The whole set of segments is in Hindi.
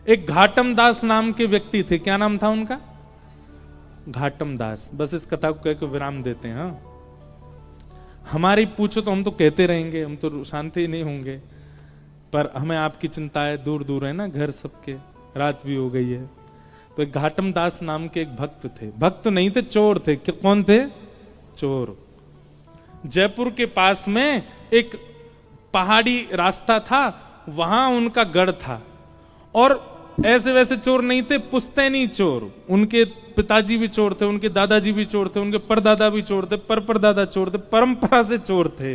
एक घाटम दास नाम के व्यक्ति थे। क्या नाम था उनका? घाटम दास। बस इस कथा को कहकर विराम देते हैं। हाँ, हमारी पूछो तो हम तो कहते रहेंगे, हम तो शांति ही नहीं होंगे, पर हमें आपकी चिंता है, दूर दूर है ना घर सबके, रात भी हो गई है। तो एक घाटम दास नाम के एक भक्त थे। भक्त नहीं थे, चोर थे। कौन थे? चोर। जयपुर के पास में एक पहाड़ी रास्ता था, वहां उनका गढ़ था। और ऐसे वैसे चोर नहीं थे, पुश्तैनी चोर। उनके पिताजी भी चोर थे, उनके दादाजी भी चोर थे, उनके परदादा भी चोर थे, परदादा चोर थे, परंपरा से चोर थे।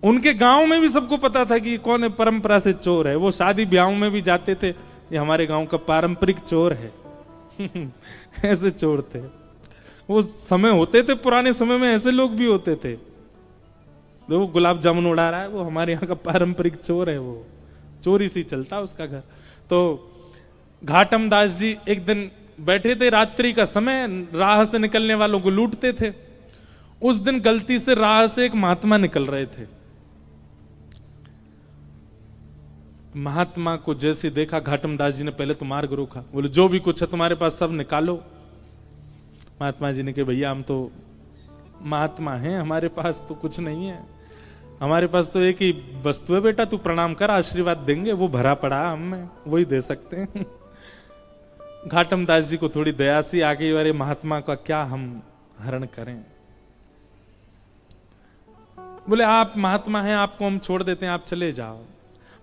उनके गांव में भी सबको पता था कि कौन है परंपरा से चोर है। वो शादी ब्याहों में भी जाते थे, ये हमारे गांव का पारंपरिक चोर है। ऐसे चोर थे। वो समय होते थे, पुराने समय में ऐसे लोग भी होते थे। वो गुलाब जामुन उड़ा रहा है, वो हमारे यहाँ का पारंपरिक चोर है। वो चोरी से चलता उसका घर। तो घाटम दास जी एक दिन बैठे थे, रात्रि का समय, राह से निकलने वालों को लूटते थे। उस दिन गलती से राह से एक महात्मा निकल रहे थे। महात्मा को जैसे देखा, घाटम दास जी ने पहले तो मार्ग रोका। बोले जो भी कुछ है तुम्हारे पास सब निकालो। महात्मा जी ने कहा भैया हम तो महात्मा हैं, हमारे पास तो कुछ नहीं है, हमारे पास तो एक ही वस्तु है बेटा, तू प्रणाम कर, आशीर्वाद देंगे, वो भरा पड़ा हम में, वही दे सकते हैं। घाटम दास जी को थोड़ी दया सी आ गई, अरे महात्मा का क्या हम हरण करें। बोले आप महात्मा हैं, आपको हम छोड़ देते हैं, आप चले जाओ।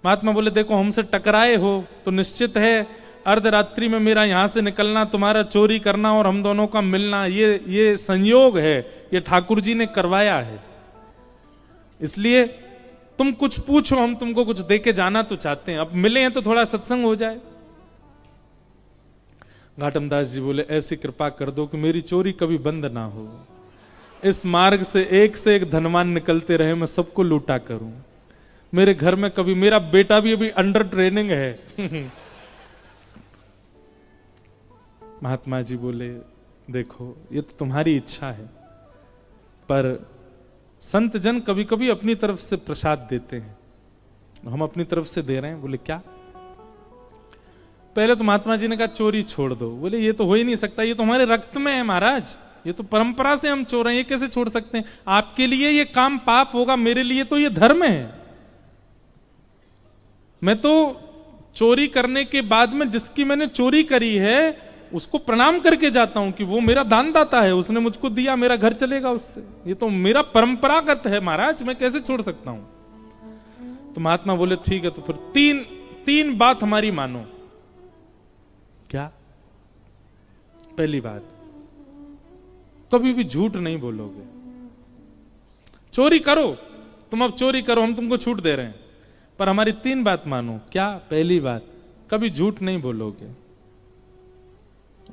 महात्मा बोले देखो हमसे टकराए हो तो निश्चित है अर्धरात्रि में मेरा यहां से निकलना, तुम्हारा चोरी करना और हम दोनों का मिलना, ये संयोग है, ये ठाकुर जी ने करवाया है। इसलिए तुम कुछ पूछो, हम तुमको कुछ दे के जाना तो चाहते हैं, अब मिले हैं तो थोड़ा सत्संग हो जाए। घाटम दास जी बोले ऐसी कृपा कर दो कि मेरी चोरी कभी बंद ना हो, इस मार्ग से एक धनवान निकलते रहे, मैं सबको लूटा करूं। मेरे घर में कभी, मेरा बेटा भी अभी अंडर ट्रेनिंग है। महात्मा जी बोले देखो ये तो तुम्हारी इच्छा है, पर संत जन कभी कभी अपनी तरफ से प्रसाद देते हैं, हम अपनी तरफ से दे रहे हैं। बोले क्या? पहले तो महात्मा जी ने कहा चोरी छोड़ दो। बोले ये तो हो ही नहीं सकता, ये तो हमारे रक्त में है महाराज, ये तो परंपरा से हम चोर हैं, ये कैसे छोड़ सकते हैं? आपके लिए ये काम पाप होगा, मेरे लिए तो ये धर्म है। मैं तो चोरी करने के बाद में जिसकी मैंने चोरी करी है उसको प्रणाम करके जाता हूं कि वो मेरा दानदाता है, उसने मुझको दिया, मेरा घर चलेगा उससे, ये तो मेरा परंपरागत है महाराज, मैं कैसे छोड़ सकता हूं? तो महात्मा बोले ठीक है, तो फिर तीन बात हमारी मानो। क्या? पहली बात, कभी भी झूठ नहीं बोलोगे। चोरी करो, तुम अब चोरी करो, हम तुमको छूट दे रहे हैं, पर हमारी 3 बात मानो। क्या? पहली बात, कभी झूठ नहीं बोलोगे।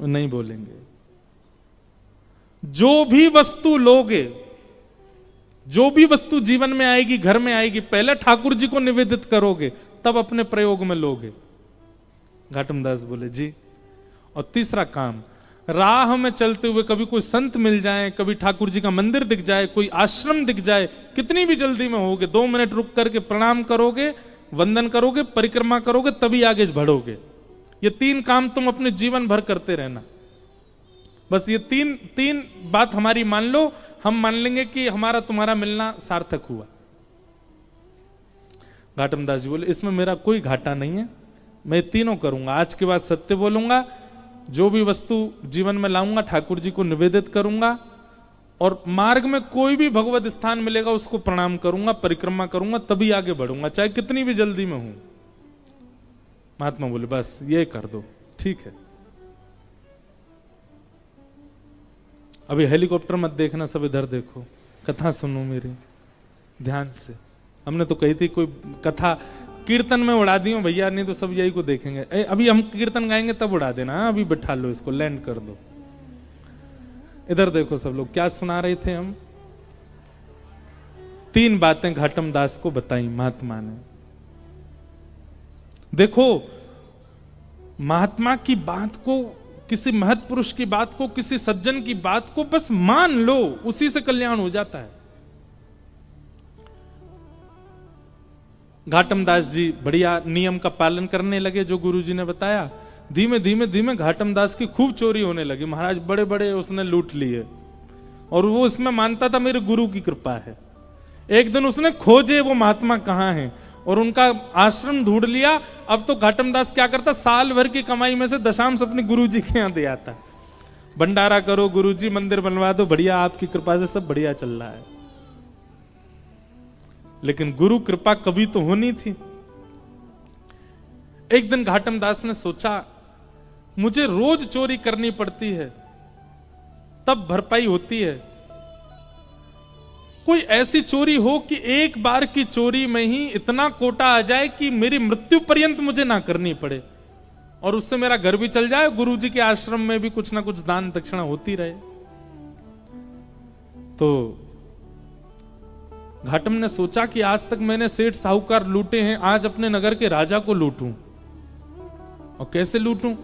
नहीं बोलेंगे। जो भी वस्तु लोगे, जो भी वस्तु जीवन में आएगी, घर में आएगी, पहले ठाकुर जी को निवेदित करोगे, तब अपने प्रयोग में लोगे। घाटम दास बोले जी। और तीसरा काम, राह में चलते हुए कभी कोई संत मिल जाए, कभी ठाकुर जी का मंदिर दिख जाए, कोई आश्रम दिख जाए, कितनी भी जल्दी में होगे, 2 मिनट रुक करके प्रणाम करोगे, वंदन करोगे, परिक्रमा करोगे, तभी आगे बढ़ोगे। ये 3 काम तुम अपने जीवन भर करते रहना। बस ये तीन बात हमारी मान लो, हम मान लेंगे कि हमारा तुम्हारा मिलना सार्थक हुआ। घाटम दास जी बोले इसमें मेरा कोई घाटा नहीं है, मैं तीनों करूंगा। आज के बाद सत्य बोलूंगा, जो भी वस्तु जीवन में लाऊंगा ठाकुर जी को निवेदित करूंगा, और मार्ग में कोई भी भगवत स्थान मिलेगा उसको प्रणाम करूंगा, परिक्रमा करूंगा, तभी आगे बढ़ूंगा, चाहे कितनी भी जल्दी में हूं। महात्मा बोले बस ये कर दो, ठीक है। अभी हेलीकॉप्टर मत देखना, सब इधर देखो, कथा सुनो मेरी ध्यान से। हमने तो कही थी कोई कथा कीर्तन में उड़ा दी हो भैया, नहीं तो सब यही को देखेंगे। अभी हम कीर्तन गाएंगे तब उड़ा देना, अभी बैठा लो इसको, लैंड कर दो। इधर देखो सब लोग, क्या सुना रहे थे हम? 3 बातें घाटम दास को बताई महात्मा ने। देखो महात्मा की बात को, किसी महत् पुरुष की बात को, किसी सज्जन की बात को बस मान लो, उसी से कल्याण हो जाता है। घाटम दास जी बढ़िया नियम का पालन करने लगे जो गुरुजी ने बताया। धीमे धीमे धीमे घाटम दास की खूब चोरी होने लगी। महाराज बड़े बड़े उसने लूट लिए और वो इसमें मानता था मेरे गुरु की कृपा है। एक दिन उसने खोजे वो महात्मा कहाँ हैं और उनका आश्रम ढूंढ लिया। अब तो घाटम दास क्या करता, साल भर की कमाई में से दशांश अपने गुरुजी के यहाँ दे आता। भंडारा करो गुरुजी, मंदिर बनवा दो, बढ़िया आपकी कृपा से सब बढ़िया चल रहा है। लेकिन गुरु कृपा कभी तो होनी थी। एक दिन घाटम दास ने सोचा मुझे रोज चोरी करनी पड़ती है तब भरपाई होती है, कोई ऐसी चोरी हो कि एक बार की चोरी में ही इतना कोटा आ जाए कि मेरी मृत्यु पर्यंत मुझे ना करनी पड़े और उससे मेरा घर भी चल जाए, गुरुजी के आश्रम में भी कुछ ना कुछ दान दक्षिणा होती रहे। तो घाटम ने सोचा कि आज तक मैंने सेठ साहूकार लूटे हैं, आज अपने नगर के राजा को लूटूं। और कैसे लूटूं?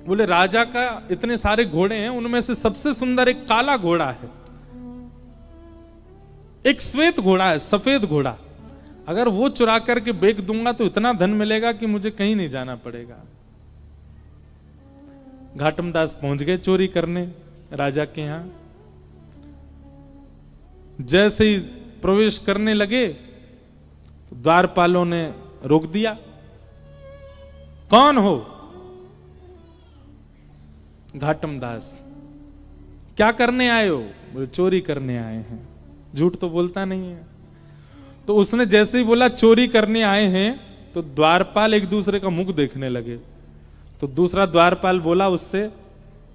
बोले राजा का इतने सारे घोड़े हैं, उनमें से सबसे सुंदर एक काला घोड़ा है, एक श्वेत घोड़ा है, सफेद घोड़ा। अगर वो चुरा करके बेच दूंगा तो इतना धन मिलेगा कि मुझे कहीं नहीं जाना पड़ेगा। घाटम दास पहुंच गए चोरी करने राजा के यहां। जैसे ही प्रवेश करने लगे तो द्वारपालों ने रोक दिया। कौन हो? घाटम दास। क्या करने आए हो? बोले चोरी करने आए हैं। झूठ तो बोलता नहीं है। तो उसने जैसे ही बोला चोरी करने आए हैं तो द्वारपाल एक दूसरे का मुख देखने लगे। तो दूसरा द्वारपाल बोला उससे,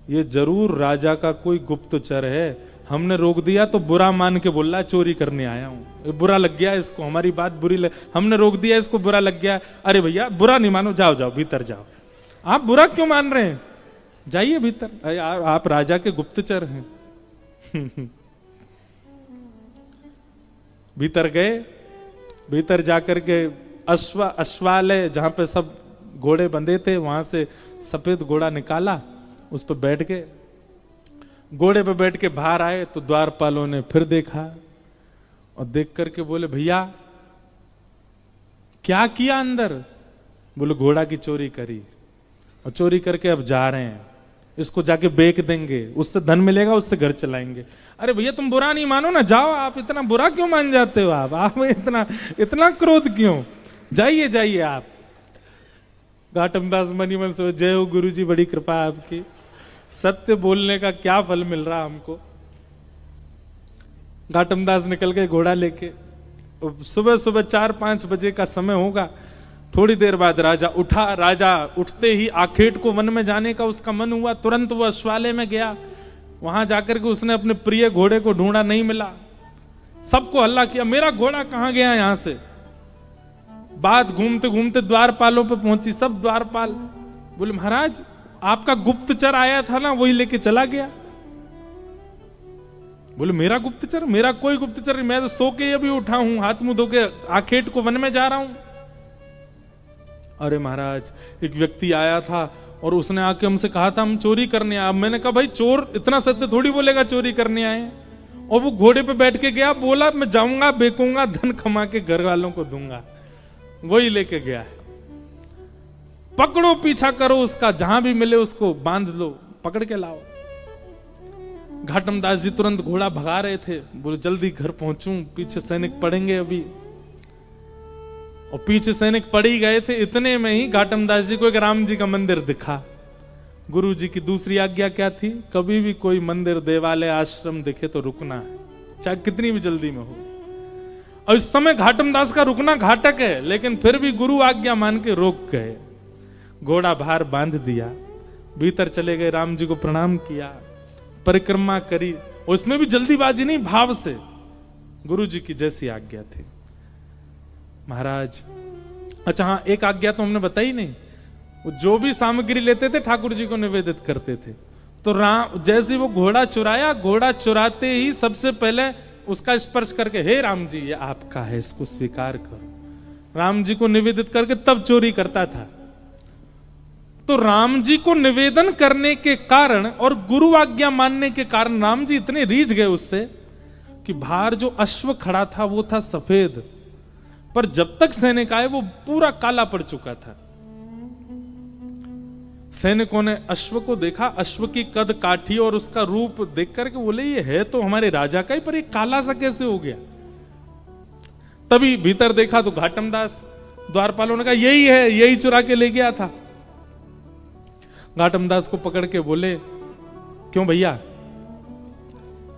ये जरूर राजा का कोई गुप्तचर है, हमने रोक दिया तो बुरा मान के बोल रहा चोरी करने आया हूं, ये बुरा लग गया इसको, हमारी बात बुरी हमने रोक दिया, इसको बुरा लग गया। अरे भैया बुरा नहीं मानो, जाओ जाओ भीतर जाओ। आप बुरा क्यों मान रहे हैं? जाइए भीतर, आप राजा के गुप्तचर हैं। भीतर गए। भीतर जाकर के अश्वालय जहां पे सब घोड़े बंधे थे वहां से सफेद घोड़ा निकाला, उस पर बैठ के घोड़े पे बैठ के बाहर आए तो द्वारपालों ने फिर देखा और देख करके बोले भैया क्या किया अंदर? बोले घोड़ा की चोरी करी और चोरी करके अब जा रहे हैं, इसको जाके बेच देंगे, उससे धन मिलेगा, उससे घर चलाएंगे। अरे भैया तुम बुरा नहीं मानो ना, जाओ। आप इतना बुरा क्यों मान जाते हो? आप इतना क्रोध क्यों? जाइए जाइए आप। घाटम दास मनी मन सोचे जय हो गुरुजी, बड़ी कृपा आपकी, सत्य बोलने का क्या फल मिल रहा हमको। घाटम दास निकल गए घोड़ा लेके। सुबह सुबह 4-5 बजे का समय होगा। थोड़ी देर बाद राजा उठा। राजा उठते ही आखेट को वन में जाने का उसका मन हुआ। तुरंत वो अश्वालय में गया। वहां जाकर के उसने अपने प्रिय घोड़े को ढूंढा, नहीं मिला। सबको हल्ला किया, मेरा घोड़ा कहां गया यहां से। बात घूमते घूमते द्वारपालों पे पहुंची। सब द्वारपाल बोले महाराज आपका गुप्तचर आया था ना, वही लेके चला गया। बोले मेरा गुप्तचर? मेरा कोई गुप्तचर नहीं, मैं तो सो के अभी उठा हूं, हाथ मुंह धो के आखेट को वन में जा रहा हूं। अरे महाराज एक व्यक्ति आया था और उसने आके हमसे कहा था हम चोरी करने आए। मैंने कहा भाई चोर इतना सत्य थोड़ी बोलेगा चोरी करने आए। और वो घोड़े पे बैठ के गया, बोला मैं जाऊंगा, बेचूंगा, धन कमा के घर वालों को दूंगा। वही लेके गया है। पकड़ो, पीछा करो उसका, जहां भी मिले उसको बांध लो, पकड़ के लाओ। घाटम दास जी तुरंत घोड़ा भगा रहे थे। बोले जल्दी घर पहुंचूं, पीछे सैनिक पड़ेंगे अभी। और पीछे सैनिक पड़ ही गए थे। इतने में ही घाटम दास जी को एक राम जी का मंदिर दिखा। गुरु जी की दूसरी आज्ञा क्या थी? कभी भी कोई मंदिर, देवालय, आश्रम दिखे तो रुकना है, चाहे कितनी भी जल्दी में हो। और इस समय घाटम दास का रुकना घातक है, लेकिन फिर भी गुरु आज्ञा मान के रोक गए। घोड़ा बाहर बांध दिया, भीतर चले गए, राम जी को प्रणाम किया, परिक्रमा करी। उसमें भी जल्दीबाजी नहीं, भाव से गुरु जी की जैसी आज्ञा थी। महाराज अच्छा हाँ, एक आज्ञा तो हमने बताई नहीं। वो जो भी सामग्री लेते थे ठाकुर जी को निवेदित करते थे। तो राम जैसे वो घोड़ा चुराया, घोड़ा चुराते ही सबसे पहले उसका स्पर्श करके हे राम जी ये आपका है, इसको स्वीकार करो। राम जी को निवेदित करके तब चोरी करता था। तो राम जी को निवेदन करने के कारण और गुरु आज्ञा मानने के कारण राम जी इतने रीझ गए उससे कि बाहर जो अश्व खड़ा था वो था सफेद, पर जब तक सैनिक आए वो पूरा काला पड़ चुका था। सैनिकों ने अश्व को देखा, अश्व की कद काठी और उसका रूप देख करके बोले ये है तो हमारे राजा का ही, पर ये काला सा कैसे हो गया। तभी भीतर देखा तो घाटम दास, द्वारपालों ने कहा यही है, यही चुरा के ले गया था। घाटम दास को पकड़ के बोले क्यों भैया,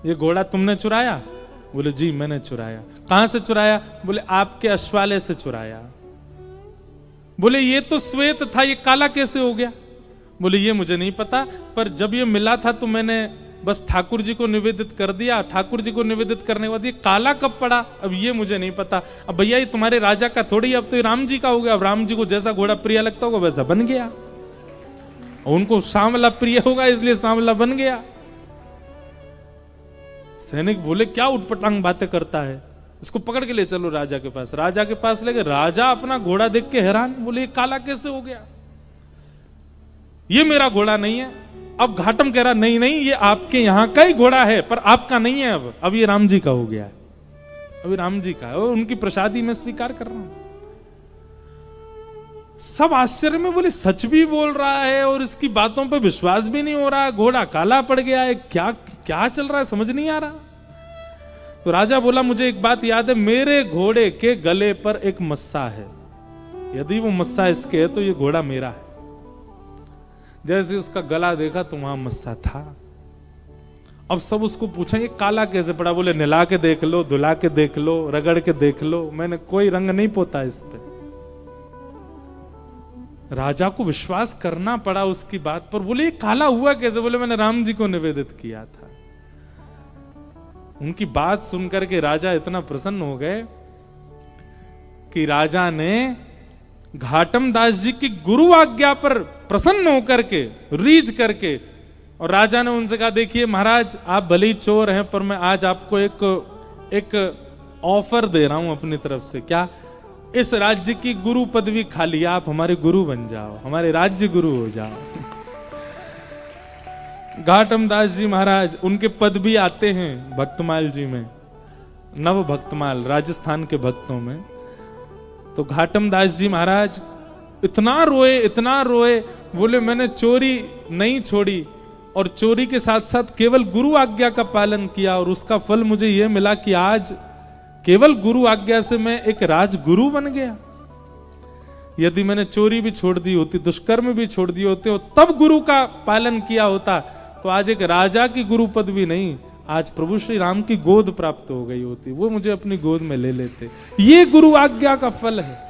ये घोड़ा तुमने चुराया? बोले जी मैंने चुराया। कहां से चुराया? बोले आपके अश्वालय से चुराया। बोले ये तो श्वेत था, ये काला कैसे हो गया? बोले ये मुझे नहीं पता, पर जब ये मिला था तो मैंने बस ठाकुर जी को निवेदित कर दिया। ठाकुर जी को निवेदित करने के बाद ये काला कब पड़ा, अब ये मुझे नहीं पता। अब भैया ये तुम्हारे राजा का थोड़ी, अब तो ये राम जी का हो गया। अब राम जी को जैसा घोड़ा प्रिय लगता होगा वैसा बन गया, उनको सांवला प्रिय होगा इसलिए सांवला बन गया। सैनिक बोले क्या उटपटांग बातें करता है, इसको पकड़ के ले चलो राजा के पास। राजा के पास ले गए। राजा अपना घोड़ा देख के हैरान, बोले ये काला कैसे हो गया, ये मेरा घोड़ा नहीं है। अब घाटम कह रहा नहीं नहीं ये आपके यहां का ही घोड़ा है, पर आपका नहीं है। अब ये राम जी का हो गया है, अभी राम जी का है और उनकी प्रसादी में स्वीकार कर रहा हूं। सब आश्चर्य में बोले सच भी बोल रहा है और इसकी बातों पे विश्वास भी नहीं हो रहा, घोड़ा काला पड़ गया है, क्या क्या चल रहा है समझ नहीं आ रहा। तो राजा बोला मुझे एक बात याद है, मेरे घोड़े के गले पर एक मस्सा है, यदि वो मस्सा इसके है तो ये घोड़ा मेरा है। जैसे उसका गला देखा तो वहां मस्सा था। अब सब उसको पूछा ये काला कैसे पड़ा? बोले नहला के देख लो, धुला के देख लो, रगड़ के देख लो, मैंने कोई रंग नहीं पोता इस पे। राजा को विश्वास करना पड़ा उसकी बात पर। बोले ये काला हुआ कैसे? बोले मैंने राम जी को निवेदित किया था। उनकी बात सुनकर के राजा इतना प्रसन्न हो गए कि राजा ने घाटम दास जी की गुरु आज्ञा पर प्रसन्न होकर के, रीझ करके, और राजा ने उनसे कहा देखिए महाराज आप भले ही चोर हैं पर मैं आज आपको एक ऑफर दे रहा हूं अपनी तरफ से। क्या? इस राज्य की गुरु पदवी खाली, आप हमारे गुरु बन जाओ, हमारे राज्य गुरु हो जाओ। घाटम दास जी महाराज, उनके पद भी आते हैं भक्तमाल जी में, नव भक्तमाल राजस्थान के भक्तों में। तो घाटम दास जी महाराज इतना रोए, बोले मैंने चोरी नहीं छोड़ी और चोरी के साथ साथ केवल गुरु आज्ञा का पालन किया और उसका फल मुझे यह मिला कि आज केवल गुरु आज्ञा से मैं एक राजगुरु बन गया। यदि मैंने चोरी भी छोड़ दी होती, दुष्कर्म भी छोड़ दिए होते और तब गुरु का पालन किया होता तो आज एक राजा की गुरु पदवी नहीं, आज प्रभु श्री राम की गोद प्राप्त हो गई होती, वो मुझे अपनी गोद में ले लेते। ये गुरु आज्ञा का फल है।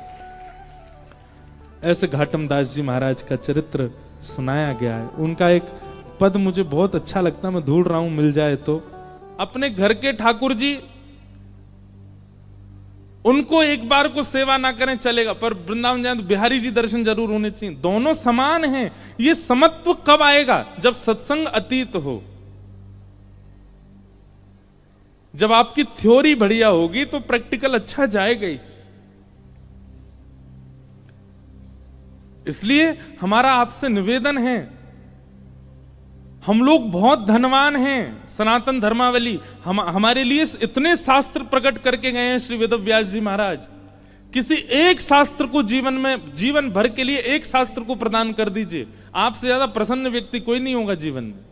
ऐसे घाटम दास जी महाराज का चरित्र सुनाया गया है। उनका एक पद मुझे बहुत अच्छा लगता है, मैं ढूंढ रहा हूं मिल जाए तो। अपने घर के ठाकुर जी, उनको एक बार को सेवा ना करें चलेगा, पर वृंदावन जाए तो बिहारी जी दर्शन जरूर होने चाहिए। दोनों समान हैं। ये समत्व कब आएगा? जब सत्संग अतीत हो, जब आपकी थ्योरी बढ़िया होगी तो प्रैक्टिकल अच्छा जाएगा ही। इसलिए हमारा आपसे निवेदन है, हम लोग बहुत धनवान हैं, सनातन धर्मावली हमारे लिए इतने शास्त्र प्रकट करके गए हैं श्री वेदव्यास जी महाराज। किसी एक शास्त्र को जीवन भर के लिए एक शास्त्र को प्रदान कर दीजिए, आपसे ज्यादा प्रसन्न व्यक्ति कोई नहीं होगा जीवन में।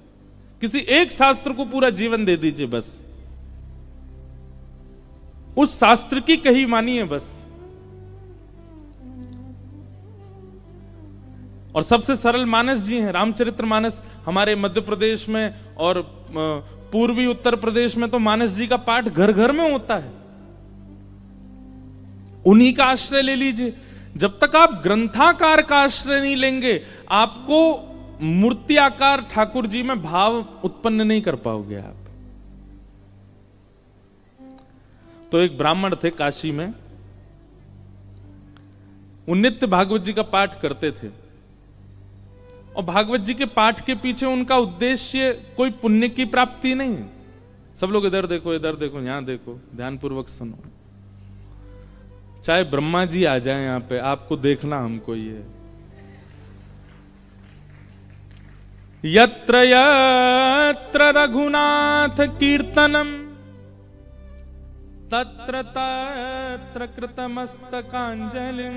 किसी एक शास्त्र को पूरा जीवन दे दीजिए, बस उस शास्त्र की कही मानिए बस। और सबसे सरल मानस जी हैं, रामचरित्र मानस। हमारे मध्य प्रदेश में और पूर्वी उत्तर प्रदेश में तो मानस जी का पाठ घर घर में होता है। उन्हीं का आश्रय ले लीजिए। जब तक आप ग्रंथाकार का आश्रय नहीं लेंगे, आपको मूर्ति आकार ठाकुर जी में भाव उत्पन्न नहीं कर पाओगे आप। तो एक ब्राह्मण थे काशी में, वो नित्य भागवत जी का पाठ करते थे। और भागवत जी के पाठ के पीछे उनका उद्देश्य कोई पुण्य की प्राप्ति नहीं। सब लोग इधर देखो, इधर देखो, यहां देखो, ध्यानपूर्वक सुनो। चाहे ब्रह्मा जी आ जाए यहां पे, आपको देखना हमको ये। यत्र यत्र रघुनाथ कीर्तनम तत्र तत्र कृतमस्तकाञ्जलिं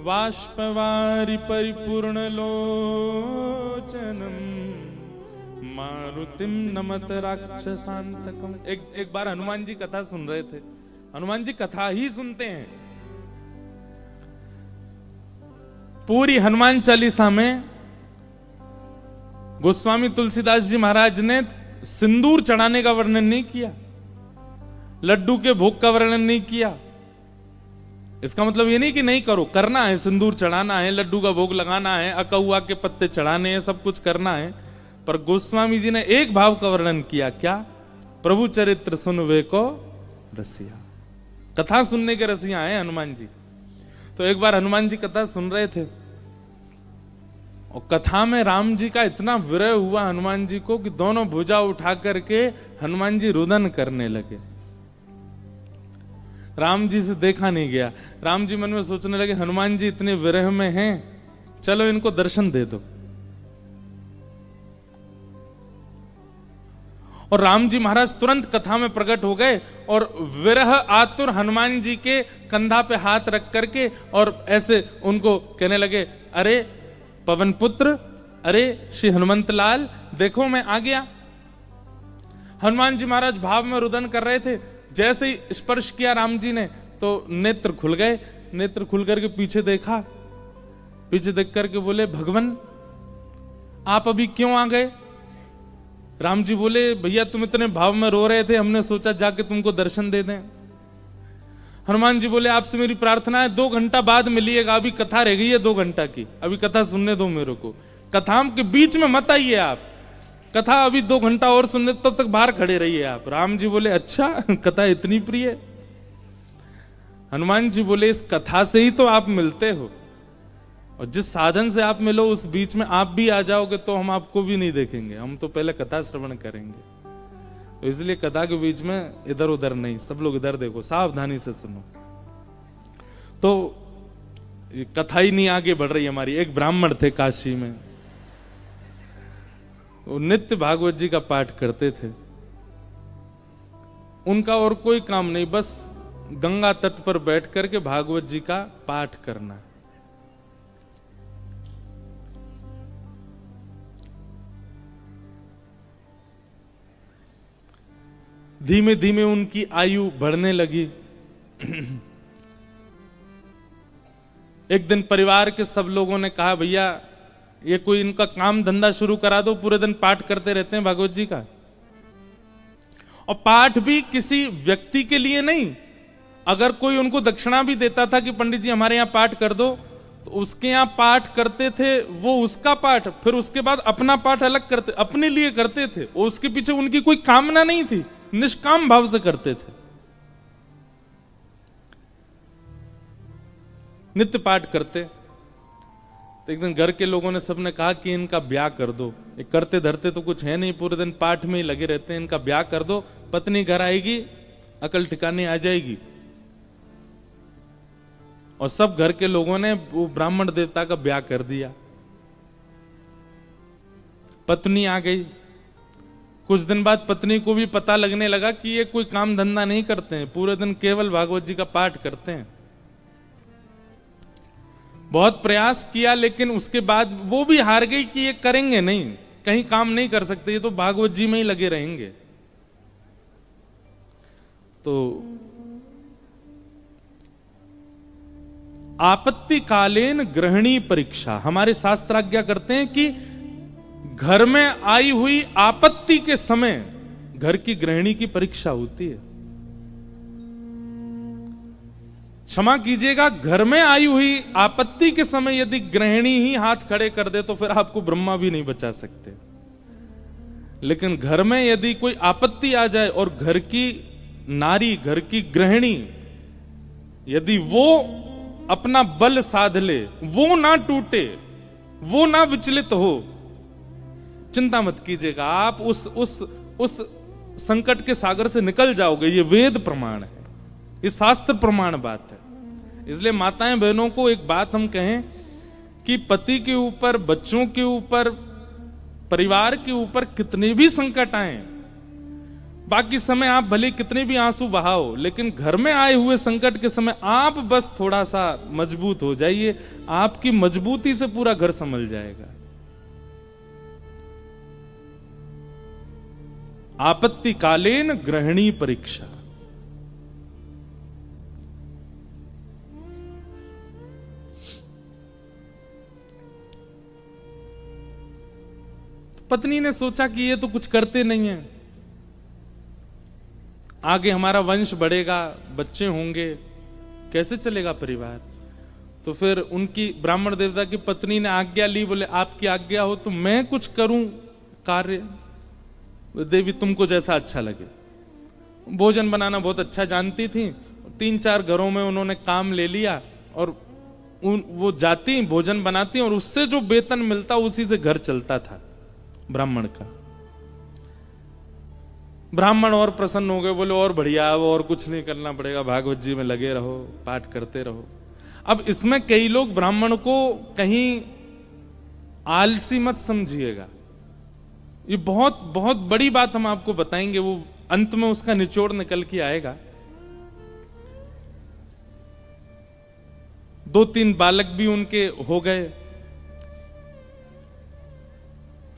बाष्पवारि परिपूर्णलोचनं मारुतिम नमत राक्षसांतकम। एक बार हनुमान जी कथा सुन रहे थे। हनुमान जी कथा ही सुनते हैं। पूरी हनुमान चालीसा में गोस्वामी तुलसीदास जी महाराज ने सिंदूर चढ़ाने का वर्णन नहीं किया, लड्डू के भोग का वर्णन नहीं किया। इसका मतलब ये नहीं कि नहीं करो, करना है, सिंदूर चढ़ाना है, लड्डू का भोग लगाना है, अकहुआ के पत्ते चढ़ाने हैं, सब कुछ करना है। पर गोस्वामी जी ने एक भाव का वर्णन किया, क्या? प्रभु चरित्र सुनवे को रसिया। कथा सुनने के रसिया हैं हनुमान जी। तो एक बार हनुमान जी कथा सुन रहे थे और कथा में राम जी का इतना विरह हुआ हनुमान जी को कि दोनों भुजा उठा करके हनुमान जी रुदन करने लगे। राम जी से देखा नहीं गया। राम जी मन में सोचने लगे हनुमान जी इतने विरह में हैं, चलो इनको दर्शन दे दो। और राम जी महाराज तुरंत कथा में प्रकट हो गए और विरह आतुर हनुमान जी के कंधा पे हाथ रख करके और ऐसे उनको कहने लगे, अरे पवन पुत्र, अरे श्री हनुमंत लाल, देखो मैं आ गया। हनुमान जी महाराज भाव में रुदन कर रहे थे। जैसे ही स्पर्श किया राम जी ने तो नेत्र खुल गए। नेत्र खुल करके पीछे देखा, पीछे देख करके बोले, भगवान आप अभी क्यों आ गए? राम जी बोले, भैया तुम इतने भाव में रो रहे थे, हमने सोचा जाके तुमको दर्शन दे दें। हनुमान जी बोले, आपसे मेरी प्रार्थना है 2 घंटा बाद मिलिएगा, अभी कथा रह गई है 2 घंटा की, अभी कथा सुनने दो मेरे को, कथा के बीच में मत आइए आप, कथा अभी 2 घंटा और सुनने, तब तक बाहर खड़े रहिए आप। राम जी बोले, अच्छा कथा इतनी प्रिय? हनुमान जी बोले, इस कथा से ही तो आप मिलते हो, और जिस साधन से आप मिलो उस बीच में आप भी आ जाओगे तो हम आपको भी नहीं देखेंगे, हम तो पहले कथा श्रवण करेंगे। तो इसलिए कथा के बीच में इधर उधर नहीं, सब लोग इधर देखो, सावधानी से सुनो। तो कथा ही नहीं आगे बढ़ रही हमारी। एक ब्राह्मण थे काशी में, वो नित्य भागवत जी का पाठ करते थे। उनका और कोई काम नहीं, बस गंगा तट पर बैठ करके भागवत जी का पाठ करना। धीमे धीमे उनकी आयु बढ़ने लगी। एक दिन परिवार के सब लोगों ने कहा, भैया ये कोई इनका काम धंधा शुरू करा दो, पूरे दिन पाठ करते रहते हैं भागवत जी का। और पाठ भी किसी व्यक्ति के लिए नहीं, अगर कोई उनको दक्षिणा भी देता था कि पंडित जी हमारे यहाँ पाठ कर दो, तो उसके यहाँ पाठ करते थे, वो उसका पाठ, फिर उसके बाद अपना पाठ अलग करते, अपने लिए करते थे। उसके पीछे उनकी कोई कामना नहीं थी, निष्काम भाव से करते थे, नित्य पाठ करते। तो एक दिन घर के लोगों ने सबने कहा कि इनका ब्याह कर दो, ये करते धरते तो कुछ है नहीं, पूरे दिन पाठ में ही लगे रहते हैं, इनका ब्याह कर दो, पत्नी घर आएगी, अकल ठिकाने आ जाएगी। और सब घर के लोगों ने वो ब्राह्मण देवता का ब्याह कर दिया। पत्नी आ गई। कुछ दिन बाद पत्नी को भी पता लगने लगा कि ये कोई काम धंधा नहीं करते हैं, पूरे दिन केवल भागवत जी का पाठ करते हैं। बहुत प्रयास किया, लेकिन उसके बाद वो भी हार गई कि ये करेंगे नहीं, कहीं काम नहीं कर सकते, ये तो भागवत जी में ही लगे रहेंगे। तो आपत्तिकालीन गृहिणी परीक्षा, हमारे शास्त्र आज्ञा करते हैं कि घर में आई हुई आपत्ति के समय घर की गृहिणी की परीक्षा होती है। क्षमा कीजिएगा, घर में आई हुई आपत्ति के समय यदि गृहिणी ही हाथ खड़े कर दे तो फिर आपको ब्रह्मा भी नहीं बचा सकते। लेकिन घर में यदि कोई आपत्ति आ जाए और घर की नारी, घर की गृहिणी यदि वो अपना बल साध ले, वो ना टूटे, वो ना विचलित हो, चिंता मत कीजिएगा, आप उस संकट के सागर से निकल जाओगे। ये वेद प्रमाण है, ये शास्त्र प्रमाण बात है। इसलिए माताएं बहनों को एक बात हम कहें कि पति के ऊपर, बच्चों के ऊपर, परिवार के ऊपर कितने भी संकट आए, बाकी समय आप भले कितने भी आंसू बहाओ, लेकिन घर में आए हुए संकट के समय आप बस थोड़ा सा मजबूत हो जाइए, आपकी मजबूती से पूरा घर संभल जाएगा। आपत्ति कालेन गृहिणी परीक्षा। पत्नी ने सोचा कि ये तो कुछ करते नहीं है, आगे हमारा वंश बढ़ेगा, बच्चे होंगे, कैसे चलेगा परिवार। तो फिर उनकी ब्राह्मण देवता की पत्नी ने आज्ञा ली, बोले आपकी आज्ञा हो तो मैं कुछ करूं कार्य, देवी तुमको जैसा अच्छा लगे। भोजन बनाना बहुत अच्छा जानती थी, 3-4 घरों में उन्होंने काम ले लिया और वो जाती भोजन बनाती और उससे जो वेतन मिलता उसी से घर चलता था ब्राह्मण का। ब्राह्मण और प्रसन्न हो गए, बोले और बढ़िया, और कुछ नहीं करना पड़ेगा, भागवत जी में लगे रहो, पाठ करते रहो। अब इसमें कई लोग ब्राह्मण को कहीं आलसी मत समझिएगा, ये बहुत बहुत बड़ी बात हम आपको बताएंगे, वो अंत में उसका निचोड़ निकल के आएगा। 2-3 बालक भी उनके हो गए,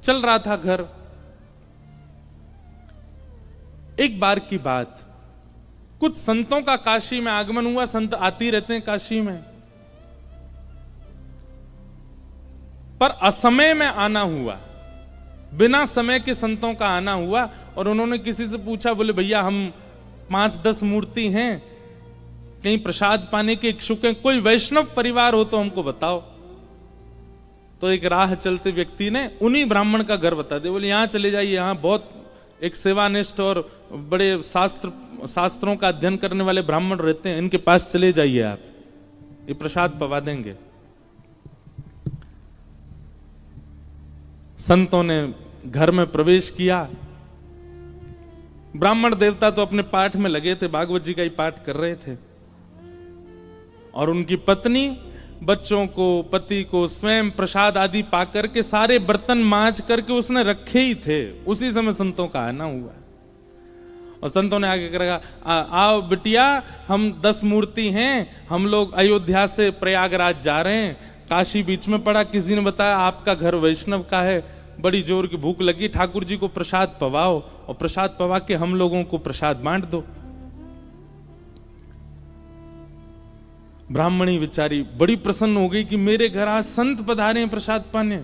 चल रहा था घर। एक बार की बात, कुछ संतों का काशी में आगमन हुआ, संत आती रहते हैं काशी में, पर असमय में आना हुआ, बिना समय के संतों का आना हुआ। और उन्होंने किसी से पूछा, बोले भैया हम 5-10 मूर्ति हैं, कहीं प्रसाद पाने के इच्छुक हैं, कोई वैष्णव परिवार हो तो हमको बताओ। तो एक राह चलते व्यक्ति ने उन्हीं ब्राह्मण का घर बता दिया, बोले यहां चले जाइए, यहां बहुत एक सेवानिष्ठ और बड़े शास्त्रों का अध्ययन करने वाले ब्राह्मण रहते हैं, इनके पास चले जाइए, आप ये प्रसाद पवा देंगे। संतों ने घर में प्रवेश किया। ब्राह्मण देवता तो अपने पाठ में लगे थे, भागवत जी का ही पाठ कर रहे थे, और उनकी पत्नी बच्चों को, पति को स्वयं प्रसाद आदि पाकर के सारे बर्तन मांज करके उसने रखे ही थे। उसी समय संतों का आना हुआ और संतों ने आगे कहा, आओ बिटिया, हम 10 मूर्ति हैं, हम लोग अयोध्या से प्रयागराज जा रहे हैं, काशी बीच में पड़ा, किसी ने बताया आपका घर वैष्णव का है, बड़ी जोर की भूख लगी, ठाकुर जी को प्रसाद पवाओ और प्रसाद पवा के हम लोगों को प्रसाद बांट दो। ब्राह्मणी बेचारी बड़ी प्रसन्न हो गई कि मेरे घर आज संत पधारे हैं प्रसाद पाने।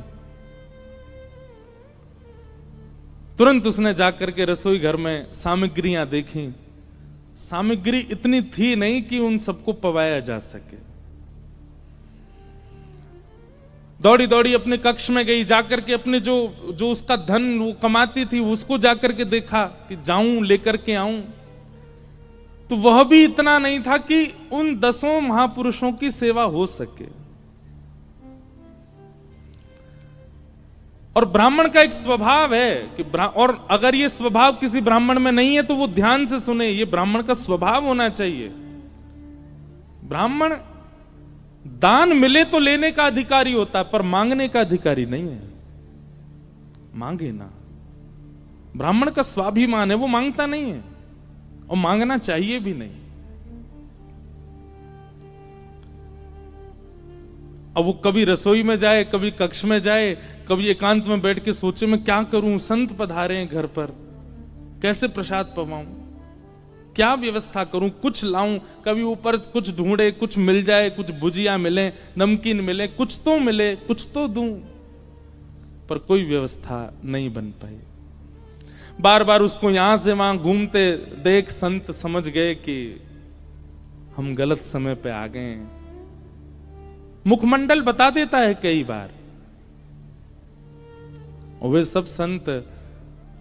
तुरंत उसने जाकर के रसोई घर में सामग्रियां देखी, सामग्री इतनी थी नहीं कि उन सबको पवाया जा सके। दौड़ी दौड़ी अपने कक्ष में गई, जाकर के अपने जो उसका धन वो कमाती थी उसको जाकर के देखा कि जाऊं लेकर के आऊं, तो वह भी इतना नहीं था कि उन 10 महापुरुषों की सेवा हो सके। और ब्राह्मण का एक स्वभाव है कि और अगर ये स्वभाव किसी ब्राह्मण में नहीं है तो वो ध्यान से सुने, ये ब्राह्मण का स्वभाव होना चाहिए। ब्राह्मण दान मिले तो लेने का अधिकारी होता है, पर मांगने का अधिकारी नहीं है। मांगे ना, ब्राह्मण का स्वाभिमान है, वो मांगता नहीं है और मांगना चाहिए भी नहीं। अब वो कभी रसोई में जाए, कभी कक्ष में जाए, कभी एकांत में बैठ के सोचे मैं क्या करूं, संत पधारे हैं घर पर, कैसे प्रसाद पवाऊं, क्या व्यवस्था करूं, कुछ लाऊं, कभी ऊपर कुछ ढूंढे, कुछ मिल जाए, कुछ भुजिया मिले, नमकीन मिले, कुछ तो मिले, कुछ तो दूं, पर कोई व्यवस्था नहीं बन पाई। बार बार उसको यहां से वहां घूमते देख संत समझ गए कि हम गलत समय पे आ गए हैं। मुखमंडल बता देता है कई बार, और वे सब संत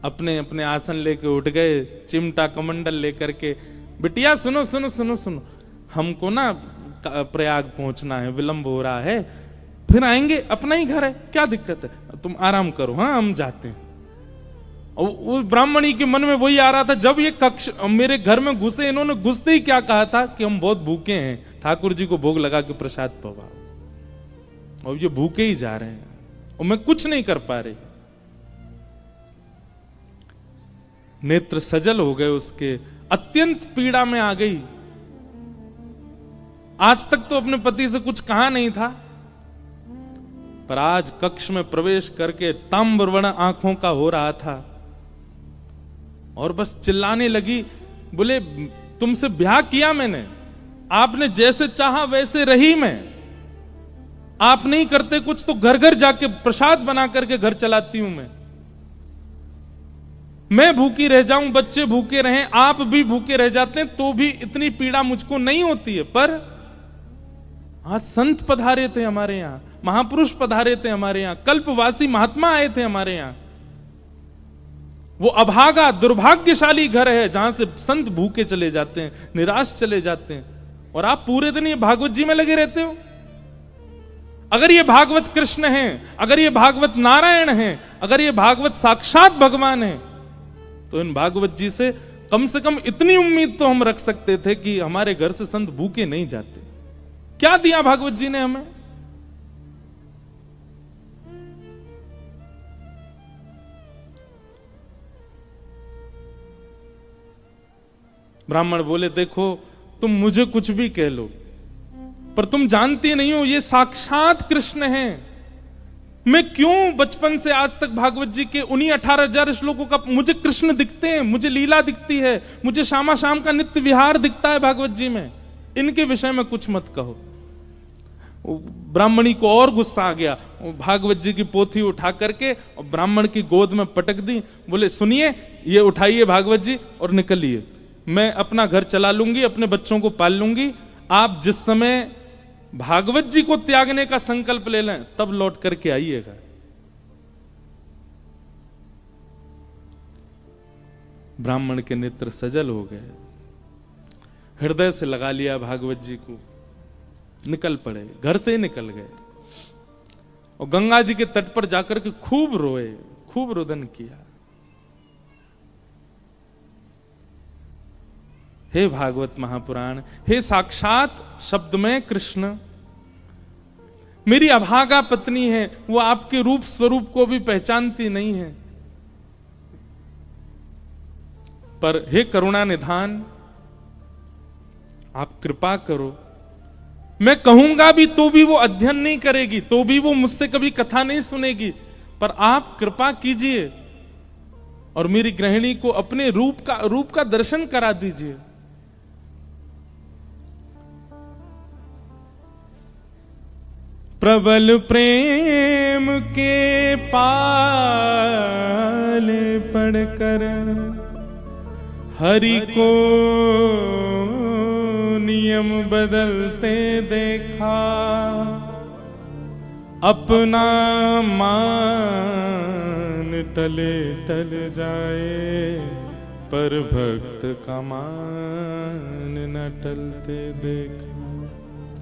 अपने अपने आसन लेके उठ गए, चिमटा कमंडल लेकर के, बिटिया सुनो सुनो सुनो सुनो, हमको ना प्रयाग पहुंचना है, विलंब हो रहा है, फिर आएंगे, अपना ही घर है, क्या दिक्कत है, तुम आराम करो, हाँ हम जाते हैं। और उस ब्राह्मणी के मन में वही आ रहा था, जब ये कक्ष मेरे घर में घुसे, इन्होंने घुसते ही क्या कहा था कि हम बहुत भूखे हैं, ठाकुर जी को भोग लगा के प्रसाद पवाओ, और ये भूखे ही जा रहे हैं और मैं कुछ नहीं कर पा रही। नेत्र सजल हो गए उसके, अत्यंत पीड़ा में आ गई। आज तक तो अपने पति से कुछ कहा नहीं था, पर आज कक्ष में प्रवेश करके ताम्रवर्ण आंखों का हो रहा था और बस चिल्लाने लगी, बोले तुमसे ब्याह किया मैंने, आपने जैसे चाहा वैसे रही मैं, आप नहीं करते कुछ तो घर घर जाके प्रसाद बना करके घर चलाती हूं मैं भूखी रह जाऊं, बच्चे भूखे रहें, आप भी भूखे रह जाते हैं तो भी इतनी पीड़ा मुझको नहीं होती है। पर आज संत पधारे थे हमारे यहां, महापुरुष पधारे थे हमारे यहां, कल्पवासी महात्मा आए थे हमारे यहां। वो अभागा दुर्भाग्यशाली घर है जहां से संत भूखे चले जाते हैं, निराश चले जाते हैं, और आप पूरे दिन ये भागवत जी में लगे रहते हो। अगर ये भागवत कृष्ण हैं, अगर ये भागवत नारायण हैं, अगर ये भागवत साक्षात भगवान हैं, तो इन भागवत जी से कम इतनी उम्मीद तो हम रख सकते थे कि हमारे घर से संत भूखे नहीं जाते। क्या दिया भागवत जी ने हमें? ब्राह्मण बोले, देखो तुम मुझे कुछ भी कह लो, पर तुम जानती नहीं हो ये साक्षात कृष्ण हैं। मैं क्यों बचपन से आज तक भागवत जी के उन्हीं 18,000 श्लोकों का मुझे कृष्ण दिखते हैं, मुझे लीला दिखती है, मुझे शामा शाम का नित्य विहार दिखता है भागवत जी में, इनके विषय में कुछ मत कहो। ब्राह्मणी को और गुस्सा आ गया, भागवत जी की पोथी उठा करके और ब्राह्मण की गोद में पटक दी। बोले, सुनिए, ये उठाइए भागवत जी और निकलिए, मैं अपना घर चला लूंगी, अपने बच्चों को पाल लूंगी। आप जिस समय भागवत जी को त्यागने का संकल्प ले लें तब लौट करके आइएगा। ब्राह्मण के नेत्र सजल हो गए, हृदय से लगा लिया भागवत जी को, निकल पड़े, घर से ही निकल गए और गंगा जी के तट पर जाकर के खूब रोए, खूब रुदन किया। हे भागवत महापुराण, हे साक्षात शब्द में कृष्ण, मेरी अभागा पत्नी है, वो आपके रूप स्वरूप को भी पहचानती नहीं है, पर हे करुणा निधान, आप कृपा करो। मैं कहूंगा भी तो भी वो अध्ययन नहीं करेगी, तो भी वो मुझसे कभी कथा नहीं सुनेगी, पर आप कृपा कीजिए और मेरी गृहिणी को अपने रूप का दर्शन करा दीजिए। प्रबल प्रेम के पाले पढ़कर हरि को नियम बदलते देखा, अपना मान टले टल जाए, पर भक्त का मान न टलते देखा।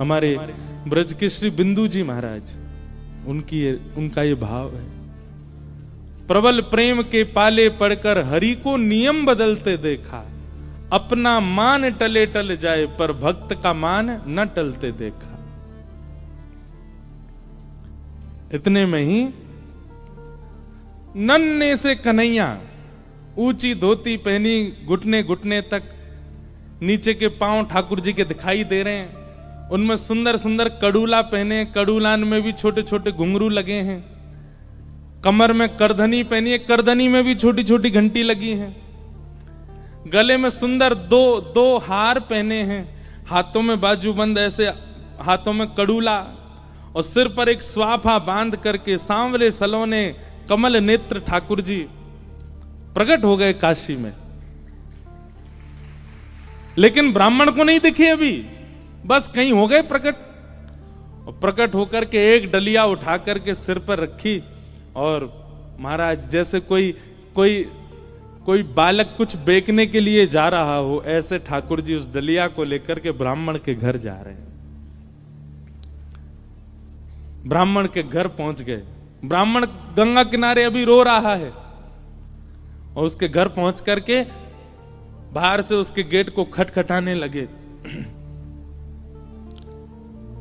हमारे ब्रज के श्री बिंदु जी महाराज, उनका ये भाव है, प्रबल प्रेम के पाले पढ़कर हरि को नियम बदलते देखा, अपना मान टले टल जाए, पर भक्त का मान न टलते देखा। इतने में ही नन्हे से कन्हैया, ऊंची धोती पहनी, घुटने घुटने तक, नीचे के पांव ठाकुर जी के दिखाई दे रहे हैं, उनमें सुंदर सुंदर कड़ूला पहने, कड़ूलान में भी छोटे छोटे घुंघरू लगे हैं, कमर में करधनी पहनी है, करधनी में भी छोटी छोटी घंटी लगी है, गले में सुंदर दो हार पहने हैं, हाथों में बाजूबंद, ऐसे हाथों में कड़ूला, और सिर पर एक स्वाफा बांध करके सांवरे सलोने कमल नेत्र ठाकुर जी प्रकट हो गए काशी में। लेकिन ब्राह्मण को नहीं दिखे अभी, बस कहीं हो गए प्रकट, और प्रकट होकर के एक डलिया उठा करके सिर पर रखी, और महाराज जैसे कोई बालक कुछ बेचने के लिए जा रहा हो, ऐसे ठाकुर जी उस डलिया को लेकर के ब्राह्मण के घर जा रहे हैं। ब्राह्मण के घर पहुंच गए, ब्राह्मण गंगा किनारे अभी रो रहा है, और उसके घर पहुंच करके बाहर से उसके गेट को खटखटाने लगे।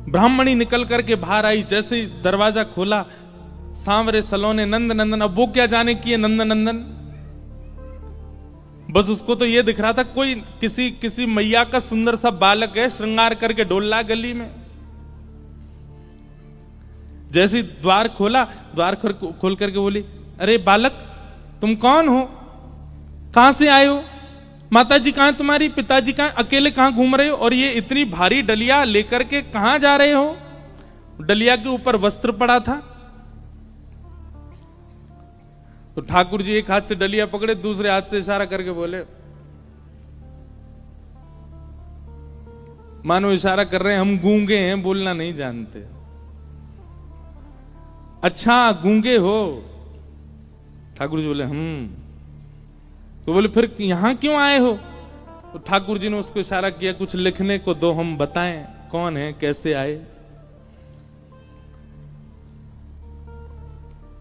ब्राह्मणी निकल करके बाहर आई, जैसे ही दरवाजा खोला, सांवरे सलोने नंद नंदन, अब वो क्या जाने की है नंद नंदन, बस उसको तो ये दिख रहा था कोई किसी मैया का सुंदर सा बालक है, श्रृंगार करके डोल रहा गली में। जैसे द्वार खोला, द्वार खोल करके बोली, अरे बालक तुम कौन हो, कहां से आए हो, माता जी कहां तुम्हारी, पिताजी कहां, अकेले कहां घूम रहे हो, और ये इतनी भारी डलिया लेकर के कहां जा रहे हो। डलिया के ऊपर वस्त्र पड़ा था। तो ठाकुर जी एक हाथ से डलिया पकड़े, दूसरे हाथ से इशारा करके बोले, मानो इशारा कर रहे हैं हम गूंगे हैं, बोलना नहीं जानते। अच्छा गूंगे हो। ठाकुर जी बोले तो बोले फिर यहां क्यों आए हो। तो ठाकुर जी ने उसको इशारा किया, कुछ लिखने को दो, हम बताएं कौन है, कैसे आए।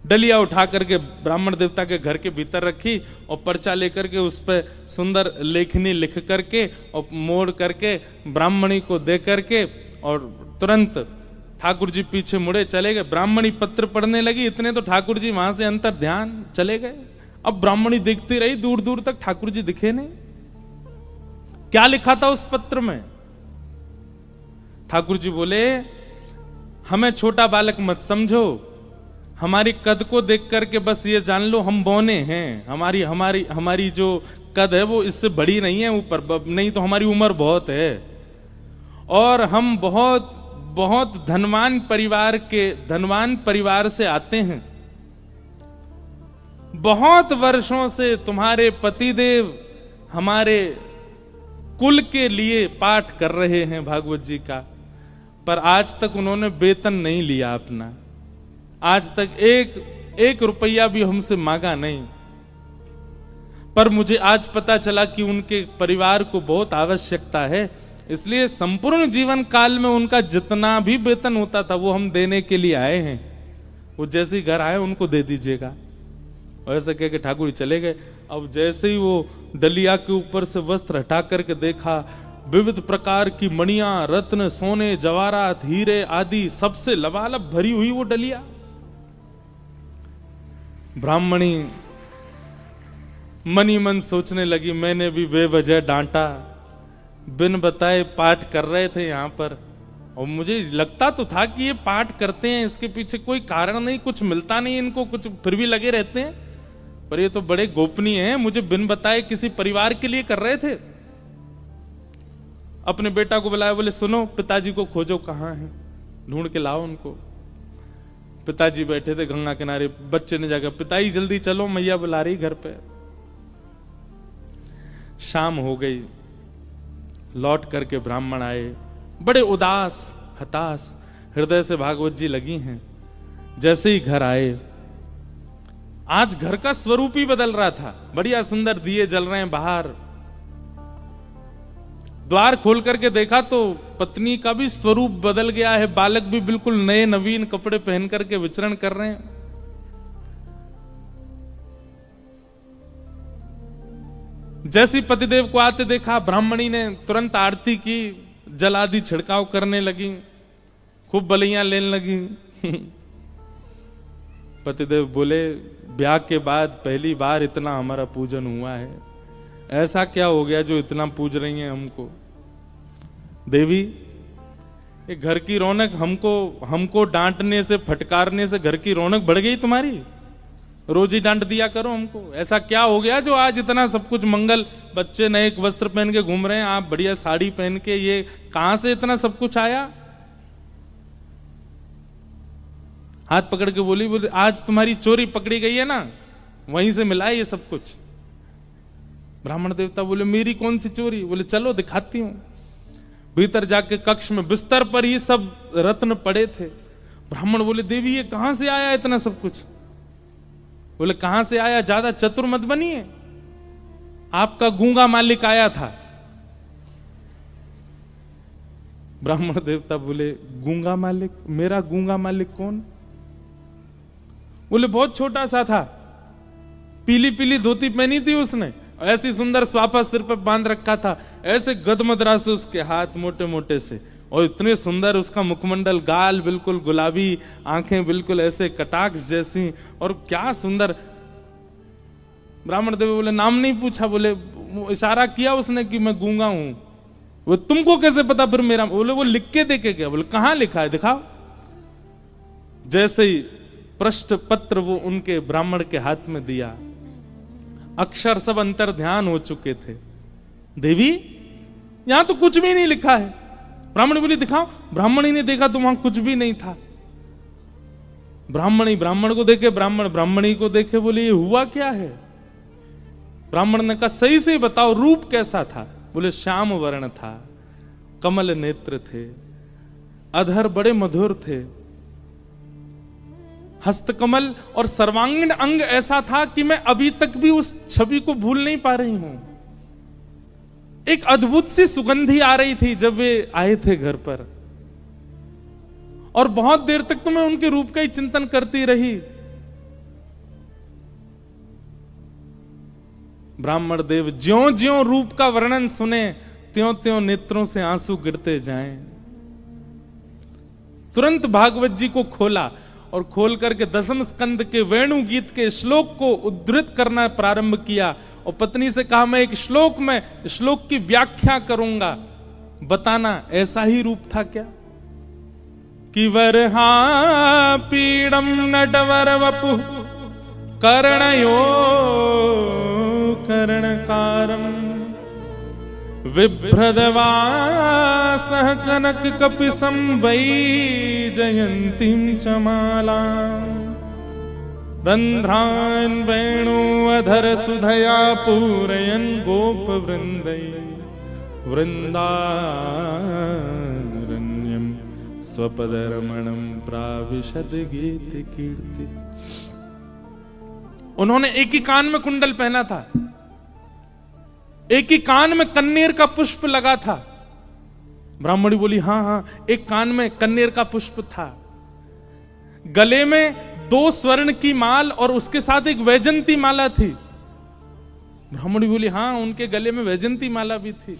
डलिया उठा करके ब्राह्मण देवता के घर के भीतर रखी और पर्चा लेकर के उस पर सुंदर लेखनी लिख करके और मोड़ करके ब्राह्मणी को दे करके, और तुरंत ठाकुर जी पीछे मुड़े चले गए। ब्राह्मणी पत्र पढ़ने लगी, इतने तो ठाकुर जी वहां से अंतर ध्यान चले गए। अब ब्राह्मणी देखती रही, दूर दूर तक ठाकुर जी दिखे नहीं। क्या लिखा था उस पत्र में। ठाकुर जी बोले, हमें छोटा बालक मत समझो, हमारी कद को देख करके बस ये जान लो हम बौने हैं। हमारी हमारी हमारी जो कद है वो इससे बड़ी नहीं है, ऊपर नहीं तो हमारी उम्र बहुत है, और हम बहुत बहुत धनवान परिवार से आते हैं। बहुत वर्षों से तुम्हारे पतिदेव हमारे कुल के लिए पाठ कर रहे हैं भागवत जी का, पर आज तक उन्होंने वेतन नहीं लिया अपना, आज तक एक रुपया भी हमसे मांगा नहीं। पर मुझे आज पता चला कि उनके परिवार को बहुत आवश्यकता है, इसलिए संपूर्ण जीवन काल में उनका जितना भी वेतन होता था वो हम देने के लिए आए हैं। वो जैसे ही घर आए उनको दे दीजिएगा। और ऐसा कह के ठाकुर जी चले गए। अब जैसे ही वो डलिया के ऊपर से वस्त्र हटा करके देखा, विविध प्रकार की मणियां, रत्न, सोने, जवाहरात, हीरे आदि सबसे लबालब भरी हुई वो डलिया। ब्राह्मणी मनी मन सोचने लगी, मैंने भी बेवजह डांटा, बिन बताए पाठ कर रहे थे यहां पर, और मुझे लगता तो था कि ये पाठ करते हैं, इसके पीछे कोई कारण नहीं, कुछ मिलता नहीं इनको, कुछ फिर भी लगे रहते हैं, पर ये तो बड़े गोपनीय हैं, मुझे बिन बताए किसी परिवार के लिए कर रहे थे। अपने बेटा को बुलाया, बोले सुनो पिताजी को खोजो, कहां हैं, ढूंढ के लाओ उनको। पिताजी बैठे थे गंगा किनारे, बच्चे ने जाकर, पिताजी जल्दी चलो मैया बुला रही घर पे। शाम हो गई, लौट करके ब्राह्मण आए, बड़े उदास हताश हृदय से भागवत जी लगी हैं। जैसे ही घर आए, आज घर का स्वरूप ही बदल रहा था, बढ़िया सुंदर दिए जल रहे हैं बाहर। द्वार खोल करके देखा तो पत्नी का भी स्वरूप बदल गया है, बालक भी बिल्कुल नए नवीन कपड़े पहन करके विचरण कर रहे हैं। जैसी पतिदेव को आते देखा, ब्राह्मणी ने तुरंत आरती की, जल आदि छिड़काव करने लगी, खूब बलियां लेने लगी। पतिदेव बोले, ब्याह के बाद पहली बार इतना हमारा पूजन हुआ है, ऐसा क्या हो गया जो इतना पूज रही हैं हमको। देवी, ये घर की रौनक, हमको डांटने से, फटकारने से घर की रौनक बढ़ गई तुम्हारी, रोज ही डांट दिया करो हमको। ऐसा क्या हो गया जो आज इतना सब कुछ मंगल, बच्चे नए वस्त्र पहन के घूम रहे हैं, आप बढ़िया साड़ी पहन के, ये कहां से इतना सब कुछ आया। हाथ पकड़ के बोली, आज तुम्हारी चोरी पकड़ी गई है ना, वहीं से मिला है ये सब कुछ। ब्राह्मण देवता बोले, मेरी कौन सी चोरी। बोले चलो दिखाती हूं। भीतर जाके कक्ष में बिस्तर पर ही सब रत्न पड़े थे। ब्राह्मण बोले, देवी ये कहां से आया इतना सब कुछ। बोले कहां से आया, ज्यादा चतुर मत बनिए, आपका गूंगा मालिक आया था। ब्राह्मण देवता बोले, गूंगा मालिक, मेरा गूंगा मालिक कौन। बोले बहुत छोटा सा था, पीली पीली धोती पहनी थी उसने, ऐसी सुंदर स्वापा सिर पर बांध रखा था, ऐसे गदमदरा से उसके हाथ मोटे मोटे से, और इतने सुंदर उसका मुखमंडल, गाल बिल्कुल गुलाबी, आंखें बिल्कुल ऐसे कटाक्ष जैसी, और क्या सुंदर। ब्राह्मण देव बोले, नाम नहीं पूछा। बोले वो इशारा किया उसने कि मैं गूंगा हूं। वो तुमको कैसे पता फिर मेरा? बोले वो लिख के देके गया। बोले कहां लिखा है, दिखाओ। जैसे ही प्रश्न पत्र वो उनके ब्राह्मण के हाथ में दिया, अक्षर सब अंतर ध्यान हो चुके थे। देवी यहां तो कुछ भी नहीं लिखा है। ब्राह्मण बोली दिखाओ। ब्राह्मणी ने देखा तो वहां कुछ भी नहीं था। ब्राह्मणी ब्राह्मण को देखे, ब्राह्मण ब्राह्मणी को देखे, बोले ये हुआ क्या है? ब्राह्मण ने कहा सही से बताओ रूप कैसा था? बोले श्याम वर्ण था, कमल नेत्र थे, अधर बड़े मधुर थे, हस्तकमल और सर्वांगीण अंग ऐसा था कि मैं अभी तक भी उस छवि को भूल नहीं पा रही हूं। एक अद्भुत सी सुगंधी आ रही थी जब वे आए थे घर पर, और बहुत देर तक तो मैं उनके रूप का ही चिंतन करती रही। ब्राह्मण देव ज्यों ज्यों रूप का वर्णन सुने त्यों त्यों नेत्रों से आंसू गिरते जाएं। तुरंत भागवत जी को खोला और खोल करके दसम स्कंद के वेणु गीत के श्लोक को उद्धृत करना प्रारंभ किया और पत्नी से कहा मैं एक श्लोक में श्लोक की व्याख्या करूंगा, बताना ऐसा ही रूप था क्या? कि वरहा पीड़म नटवर वपु कर्णयो कर्णकारम विभ्रदवासः कनक कपिसं वै जयन्तीं च माला रंध्रान् वेणु अधर सुधया पूरयन् गोप वृंदै वृंदारण्यं स्वपदरमणं प्राविशद गीत कीर्ति। उन्होंने एक ही कान में कुंडल पहना था, एक ही कान में कन्नेर का पुष्प लगा था। ब्राह्मणी बोली हाँ हाँ, एक कान में कन्नेर का पुष्प था, गले में 2 स्वर्ण की माल और उसके साथ एक वैजंती माला थी। ब्राह्मणी बोली हाँ, उनके गले में वैजंती माला भी थी।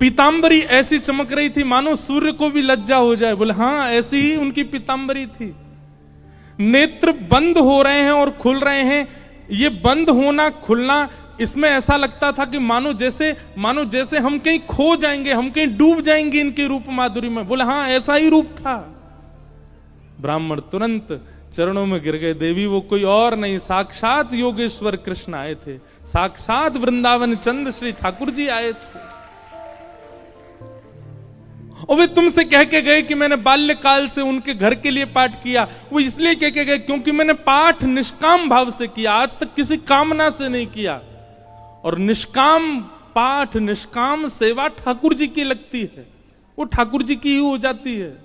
पीतांबरी ऐसी चमक रही थी मानो सूर्य को भी लज्जा हो जाए। बोले हाँ, ऐसी ही उनकी पीतांबरी थी। नेत्र बंद हो रहे हैं और खुल रहे हैं। ये बंद होना खुलना, इसमें ऐसा लगता था कि मानो जैसे हम कहीं खो जाएंगे, हम कहीं डूब जाएंगे इनके रूप माधुरी में। बोले हाँ, ऐसा ही रूप था। ब्राह्मण तुरंत चरणों में गिर गए। देवी वो कोई और नहीं, साक्षात योगेश्वर कृष्ण आए थे, साक्षात वृंदावन चंद श्री ठाकुर जी आए थे। और वे तुमसे कह के गए कि मैंने बाल्यकाल से उनके घर के लिए पाठ किया। वो इसलिए कह के गए क्योंकि मैंने पाठ निष्काम भाव से किया, आज तक किसी कामना से नहीं किया। और निष्काम पाठ, निष्काम सेवा ठाकुर जी की लगती है, वो ठाकुर जी की ही हो जाती है।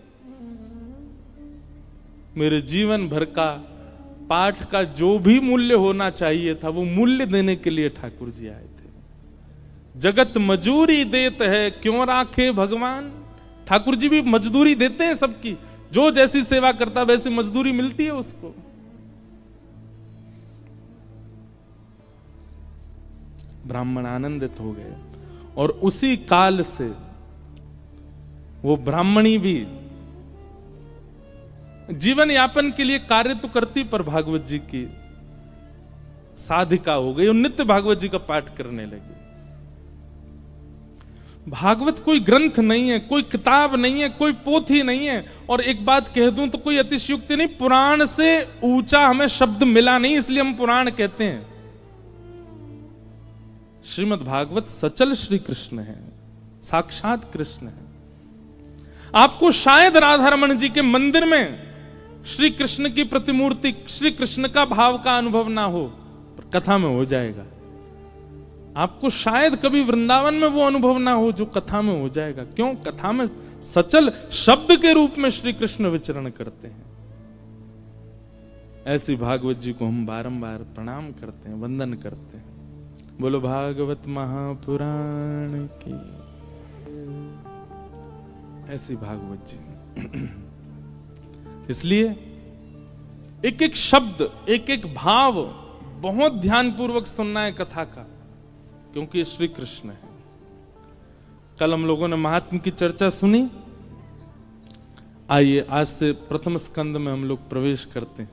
मेरे जीवन भर का पाठ का जो भी मूल्य होना चाहिए था, वो मूल्य देने के लिए ठाकुर जी आए थे। जगत मजूरी देत है क्यों राखे भगवान। ठाकुर जी भी मजदूरी देते हैं सबकी, जो जैसी सेवा करता वैसी मजदूरी मिलती है उसको। ब्राह्मण आनंदित हो गए और उसी काल से वो ब्राह्मणी भी जीवन यापन के लिए कार्य तो करती, पर भागवत जी की साधिका हो गई और नित्य भागवत जी का पाठ करने लगी। भागवत कोई ग्रंथ नहीं है, कोई किताब नहीं है, कोई पोथी नहीं है। और एक बात कह दूं तो कोई अतिशयोक्ति नहीं, पुराण से ऊंचा हमें शब्द मिला नहीं, इसलिए हम पुराण कहते हैं। श्रीमद् भागवत सचल श्री कृष्ण है, साक्षात कृष्ण है। आपको शायद राधा रमण जी के मंदिर में श्री कृष्ण की प्रतिमूर्ति, श्री कृष्ण का भाव का अनुभव ना हो, पर कथा में हो जाएगा। आपको शायद कभी वृंदावन में वो अनुभव ना हो जो कथा में हो जाएगा। क्यों? कथा में सचल शब्द के रूप में श्री कृष्ण विचरण करते हैं। ऐसी भागवत जी को हम बारंबार प्रणाम करते हैं, वंदन करते हैं। बोलो भागवत महापुराण की। ऐसी भागवत जी। इसलिए एक एक शब्द, एक एक भाव बहुत ध्यानपूर्वक सुनना है कथा का, क्योंकि श्री कृष्ण है। कल हम लोगों ने महात्म की चर्चा सुनी। आइए आज से प्रथम स्कंद में हम लोग प्रवेश करते हैं।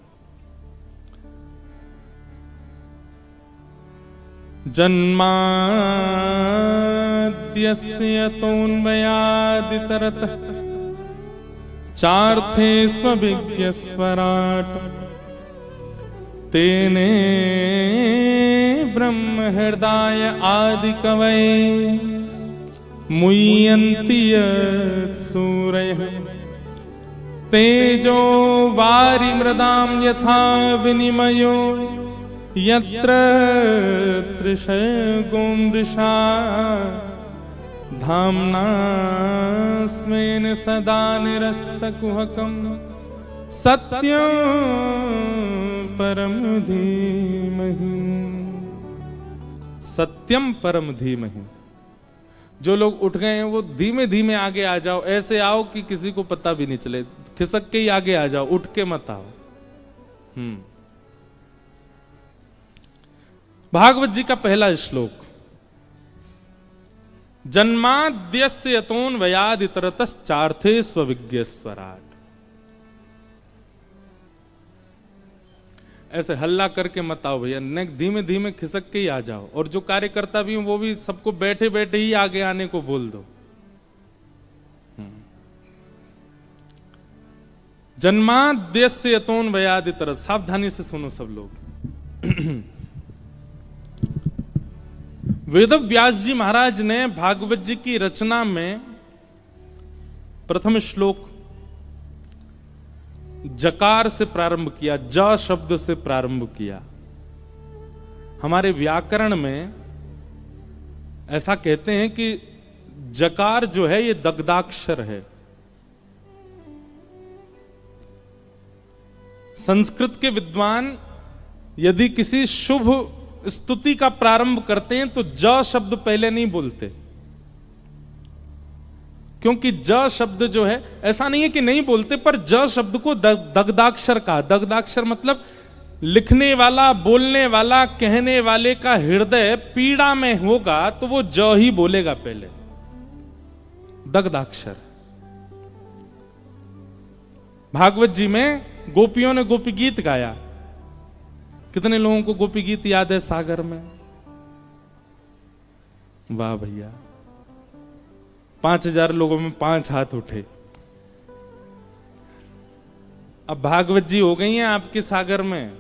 जन्माद्यस्य यतोऽन्वयादितरतः चार्थे स्वविज्ञस्वराट् तेने ब्रह्म हृदय आदि कवये मुह्यन्ति सूरयः तेजो वारि मृदां यथा विनिमयो यत्र त्रिशर्गो मृषा धाम्ना स्वेन सदा निरस्तकुहकं सत्यं परम धीमहि। सत्यम परम धीमहि। जो लोग उठ गए हैं वो धीमे धीमे आगे आ जाओ, ऐसे आओ कि किसी को पता भी नहीं चले, खिसक के ही आगे आ जाओ, उठ के मत आओ। भागवत जी का पहला श्लोक, जन्माद्यस्य यतोऽन्वयादितरतश्चार्थे स्वविज्ञस्वराट्। ऐसे हल्ला करके मत आओ भैया, धीमे धीमे खिसक के ही आ जाओ। और जो कार्यकर्ता भी हो वो भी सबको बैठे बैठे ही आगे आने को बोल दो। जन्माद्यस्य यतोऽन्वयादितरत, सावधानी से सुनो सब लोग। वेदव्यास जी महाराज ने भागवत जी की रचना में प्रथम श्लोक जकार से प्रारंभ किया, ज शब्द से प्रारंभ किया। हमारे व्याकरण में ऐसा कहते हैं कि जकार जो है ये दग्धाक्षर है। संस्कृत के विद्वान यदि किसी शुभ स्तुति का प्रारंभ करते हैं तो ज शब्द पहले नहीं बोलते, क्योंकि ज शब्द जो है, ऐसा नहीं है कि नहीं बोलते, पर ज शब्द को दग्धाक्षर का, दग्धाक्षर मतलब लिखने वाला, बोलने वाला, कहने वाले का हृदय पीड़ा में होगा तो वो ज ही बोलेगा पहले, दग्धाक्षर। भागवत जी में गोपियों ने गोपी गीत गाया। कितने लोगों को गोपी गीत याद है सागर में? वाह भैया, 5000 लोगों में 5 हाथ उठे। अब भागवत जी हो गई हैं आपके सागर में,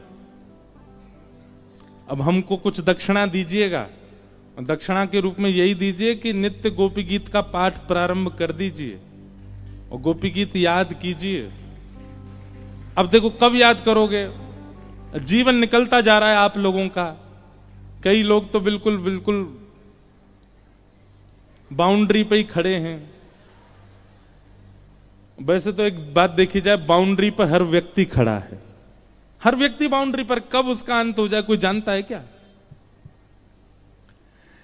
अब हमको कुछ दक्षिणा दीजिएगा। दक्षिणा के रूप में यही दीजिए कि नित्य गोपी गीत का पाठ प्रारंभ कर दीजिए और गोपी गीत याद कीजिए। अब देखो कब याद करोगे, जीवन निकलता जा रहा है आप लोगों का। कई लोग तो बिल्कुल बिल्कुल बाउंड्री पे ही खड़े हैं। वैसे तो एक बात देखी जाए, बाउंड्री पर हर व्यक्ति खड़ा है, हर व्यक्ति बाउंड्री पर। कब उसका अंत हो जाए कोई जानता है क्या?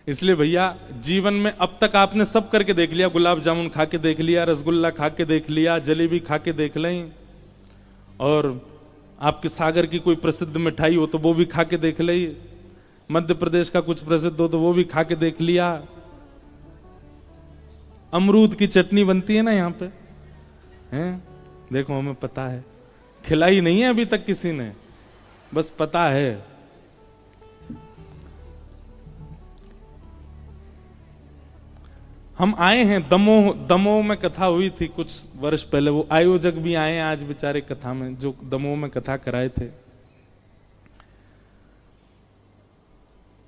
इसलिए भैया जीवन में अब तक आपने सब करके देख लिया, गुलाब जामुन खा के देख लिया, रसगुल्ला खा के देख लिया, जलेबी खा के देख लें, और आपके सागर की कोई प्रसिद्ध मिठाई हो तो वो भी खा के देख ली, मध्य प्रदेश का कुछ प्रसिद्ध हो तो वो भी खा के देख लिया। अमरूद की चटनी बनती है ना यहाँ पे, हैं? देखो हमें पता है, खिलाई नहीं है अभी तक किसी ने, बस पता है। हम आए हैं दमोह, दमोह में कथा हुई थी कुछ वर्ष पहले, वो आयोजक भी आए हैं आज बेचारे कथा में, जो दमोह में कथा कराए थे।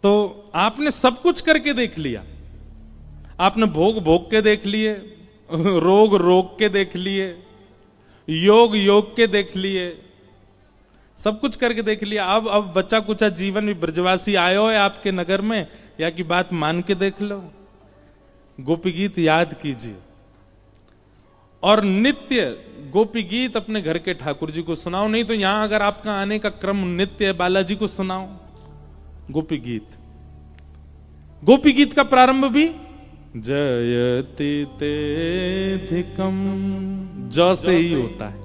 तो आपने सब कुछ करके देख लिया, आपने भोग भोग के देख लिए, रोग रोग के देख लिए, योग योग के देख लिए, सब कुछ करके देख लिया। अब बच्चा कुछ जीवन भी ब्रजवासी आयो है आपके नगर में, या की बात मान के देख लो। गोपी गीत याद कीजिए और नित्य गोपी गीत अपने घर के ठाकुर जी को सुनाओ। नहीं तो यहां अगर आपका आने का क्रम नित्य है, बालाजी को सुनाओ गोपी गीत। गोपी गीत का प्रारंभ भी जयति तेधिकम ज से ही होता है।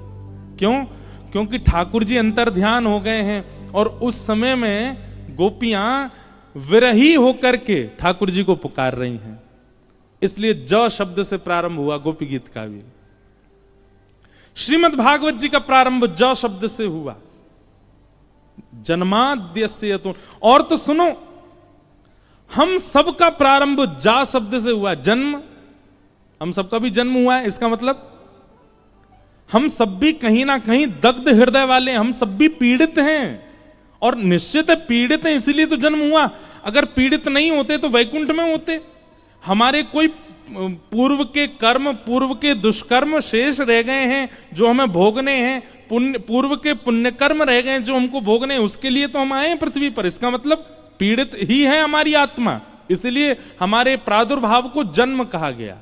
क्यों? क्योंकि ठाकुर जी अंतर ध्यान हो गए हैं और उस समय में गोपियां विरही होकर के ठाकुर जी को पुकार रही हैं, इसलिए ज शब्द से प्रारंभ हुआ गोपी गीत का भी। श्रीमद् भागवत जी का प्रारंभ ज शब्द से हुआ, जन्माद्यस्य यतो। और तो सुनो, हम सबका प्रारंभ जा शब्द से हुआ। जन्म, हम सबका भी जन्म हुआ है, इसका मतलब हम सब भी कहीं ना कहीं दग्ध हृदय वाले, हम सब भी पीड़ित हैं, और निश्चित है पीड़ित हैं इसीलिए तो जन्म हुआ। अगर पीड़ित नहीं होते तो वैकुंठ में होते। हमारे कोई पूर्व के कर्म, पूर्व के दुष्कर्म शेष रह गए हैं जो हमें भोगने हैं, पूर्व के पुण्य कर्म रह गए हैं जो हमको भोगने हैं, उसके लिए तो हम आए हैं पृथ्वी पर। इसका मतलब पीड़ित ही है हमारी आत्मा, इसलिए हमारे प्रादुर्भाव को जन्म कहा गया।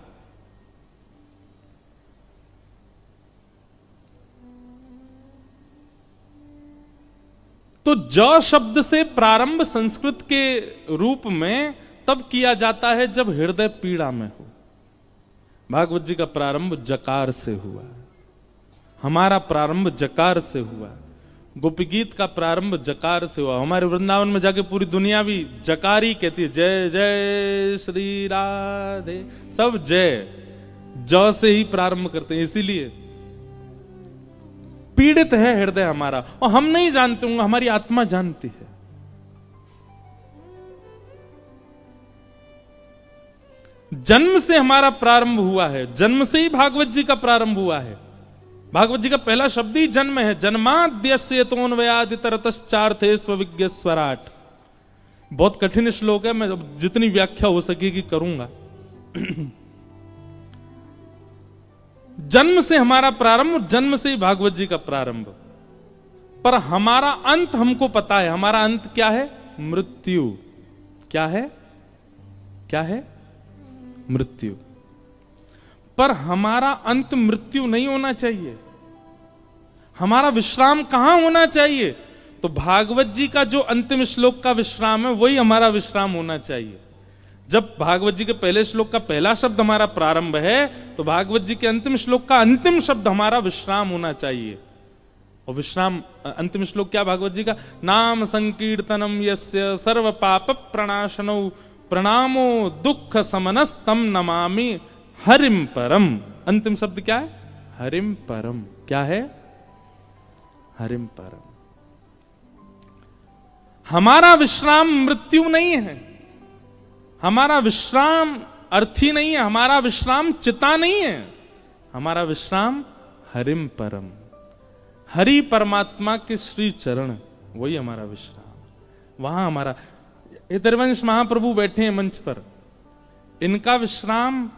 तो ज शब्द से प्रारंभ संस्कृत के रूप में तब किया जाता है जब हृदय पीड़ा में हो। भागवत जी का प्रारंभ जकार से हुआ, हमारा प्रारंभ जकार से हुआ, गोपी गीत का प्रारंभ जकार से हुआ। हमारे वृंदावन में जाके पूरी दुनिया भी जकार ही कहती है, जय जय श्री राधे, सब जय ज से ही प्रारंभ करते हैं। इसीलिए पीड़ित है हृदय हमारा, और हम नहीं जानते होंगे, हमारी आत्मा जानती है। जन्म से हमारा प्रारंभ हुआ है, जन्म से ही भागवत जी का प्रारंभ हुआ है। भागवत जी का पहला शब्द ही जन्म है। जन्माद्यस्य तोन्वयादितरतश्चार्थे स्वविज्ञ स्वराट। बहुत कठिन श्लोक है, मैं जितनी व्याख्या हो सकेगी करूंगा। जन्म से हमारा प्रारंभ, जन्म से ही भागवत जी का प्रारंभ। पर हमारा अंत हमको पता है। हमारा अंत क्या है? मृत्यु। क्या है? क्या है? मृत्यु। पर हमारा अंत मृत्यु नहीं होना चाहिए। हमारा विश्राम कहां होना चाहिए? तो भागवत जी का जो अंतिम श्लोक का विश्राम है वही हमारा विश्राम होना चाहिए। जब भागवत जी के पहले श्लोक का पहला शब्द हमारा प्रारंभ है, तो भागवत जी के अंतिम श्लोक का अंतिम शब्द हमारा विश्राम होना चाहिए। और विश्राम, अंतिम श्लोक क्या भागवत जी का? नाम संकीर्तनम यस्य सर्व पाप प्रणाशनो प्रणामो दुख समनस्तम नमामि हरिम परम। अंतिम शब्द क्या है? हरिम परम। क्या है? हरिम परम। हमारा विश्राम मृत्यु नहीं है, हमारा विश्राम अर्थी नहीं है, हमारा विश्राम चिता नहीं है, हमारा विश्राम हरिम परम, हरि परमात्मा के श्री चरण, वही हमारा विश्राम। वहां हमारा इतरवंश महाप्रभु बैठे हैं मंच पर, इनका विश्राम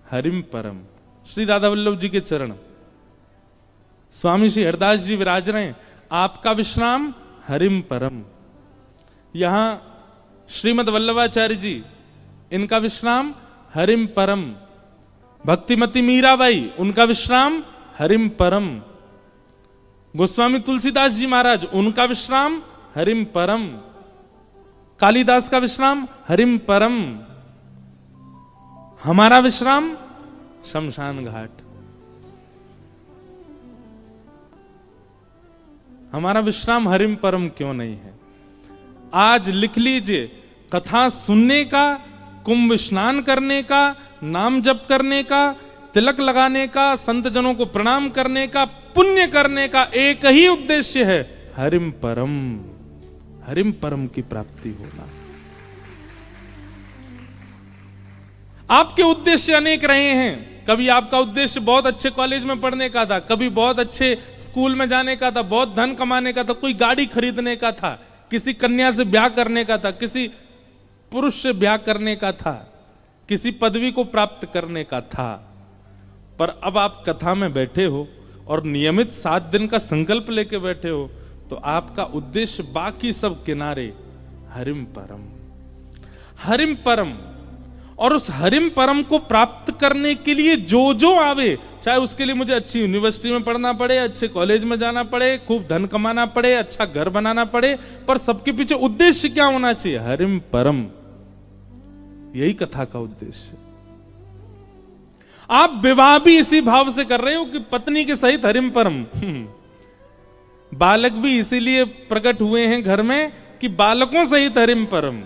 हरिम परम, श्री राधा वल्लभ जी के चरण। स्वामी श्री हरदास जी विराज रहे हैं, आपका विश्राम हरिम परम। यहां श्रीमद वल्लभाचार्य जी, इनका विश्राम हरिम परम। भक्तिमती मीराबाई, उनका विश्राम हरिम परम। गोस्वामी तुलसीदास जी महाराज, उनका विश्राम हरिम परम। कालिदास का विश्राम हरिम परम। हमारा विश्राम शमशान घाट। हमारा विश्राम हरिम परम क्यों नहीं है? आज लिख लीजिए, कथा सुनने का, कुंभ स्नान करने का, नाम जप करने का, तिलक लगाने का, संत जनों को प्रणाम करने का, पुण्य करने का एक ही उद्देश्य है, हरिम परम, हरिम परम की प्राप्ति होना। आपके उद्देश्य अनेक रहे हैं। कभी आपका उद्देश्य बहुत अच्छे कॉलेज में पढ़ने का था, कभी बहुत अच्छे स्कूल में जाने का था, बहुत धन कमाने का था, कोई गाड़ी खरीदने का था, किसी कन्या से ब्याह करने का था, किसी पुरुष से ब्याह करने का था, किसी पदवी को प्राप्त करने का था। पर अब आप कथा में बैठे हो और नियमित 7 दिन का संकल्प लेके बैठे हो, तो आपका उद्देश्य बाकी सब किनारे, हरिम परम, हरिम परम। और उस हरिम परम को प्राप्त करने के लिए जो जो आवे, चाहे उसके लिए मुझे अच्छी यूनिवर्सिटी में पढ़ना पड़े, अच्छे कॉलेज में जाना पड़े, खूब धन कमाना पड़े, अच्छा घर बनाना पड़े, पर सबके पीछे उद्देश्य क्या होना चाहिए? हरिम परम। यही कथा का उद्देश्य। आप विवाह भी इसी भाव से कर रहे हो कि पत्नी के सहित हरिम परम। बालक भी इसीलिए प्रकट हुए हैं घर में कि बालकों सहित हरिम परम।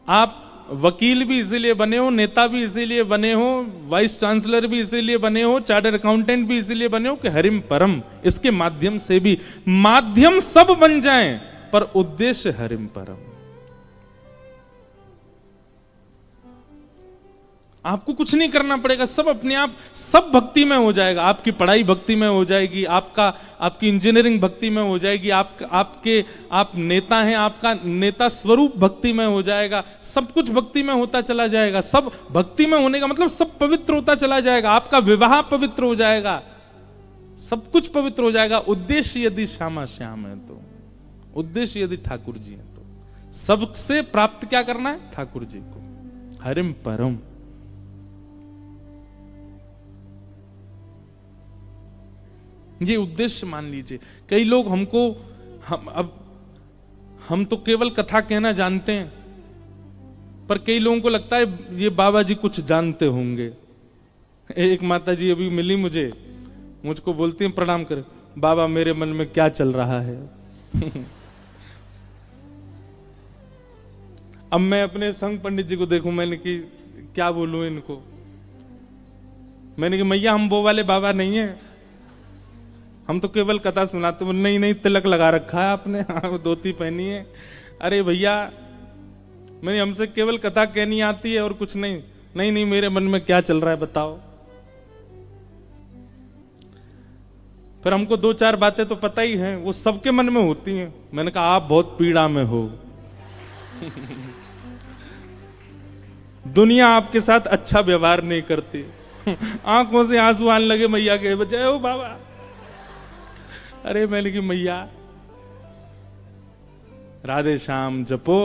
आप वकील भी इसीलिए बने हो, नेता भी इसीलिए बने हो, वाइस चांसलर भी इसीलिए बने हो, चार्टर्ड अकाउंटेंट भी इसीलिए बने हो कि हरिम परम, इसके माध्यम से भी, माध्यम सब बन जाएं पर उद्देश्य हरिम परम। आपको कुछ नहीं करना पड़ेगा, सब अपने आप, सब भक्ति में हो जाएगा। आपकी पढ़ाई भक्ति में हो जाएगी, आपकी इंजीनियरिंग भक्ति में हो जाएगी, आप नेता हैं, आपका नेता स्वरूप भक्ति में हो जाएगा, सब कुछ भक्ति में होता चला जाएगा। सब भक्ति में होने का मतलब सब पवित्र होता चला जाएगा। आपका विवाह पवित्र हो जाएगा, सब कुछ पवित्र हो जाएगा। उद्देश्य यदि श्यामा श्याम है तो, उद्देश्य यदि ठाकुर जी है तो, सबसे प्राप्त क्या करना है? ठाकुर जी को, हरिम परम। ये उद्देश्य मान लीजिए। कई लोग हमको, हम तो केवल कथा कहना जानते हैं, पर कई लोगों को लगता है ये बाबा जी कुछ जानते होंगे। एक माता जी अभी मिली मुझको बोलती हैं प्रणाम करे, बाबा मेरे मन में क्या चल रहा है। अब मैं अपने संग पंडित जी को देखूं, मैंने कि क्या बोलूं इनको, मैंने कि मैया हम वो वाले बाबा नहीं है, हम तो केवल कथा सुनाते। नहीं नहीं, तिलक लगा रखा है आपने, हाँ धोती पहनी है। अरे भैया मैंने, हमसे केवल कथा कहनी आती है और कुछ नहीं। नहीं नहीं, मेरे मन में क्या चल रहा है बताओ। फिर हमको दो चार बातें तो पता ही हैं, वो सबके मन में होती हैं। मैंने कहा आप बहुत पीड़ा में हो। दुनिया आपके साथ अच्छा व्यवहार नहीं करती। आंखों से आंसू आने लगे मैया के, जय हो बाबा। अरे मैंने कि मैया राधे श्याम जपो,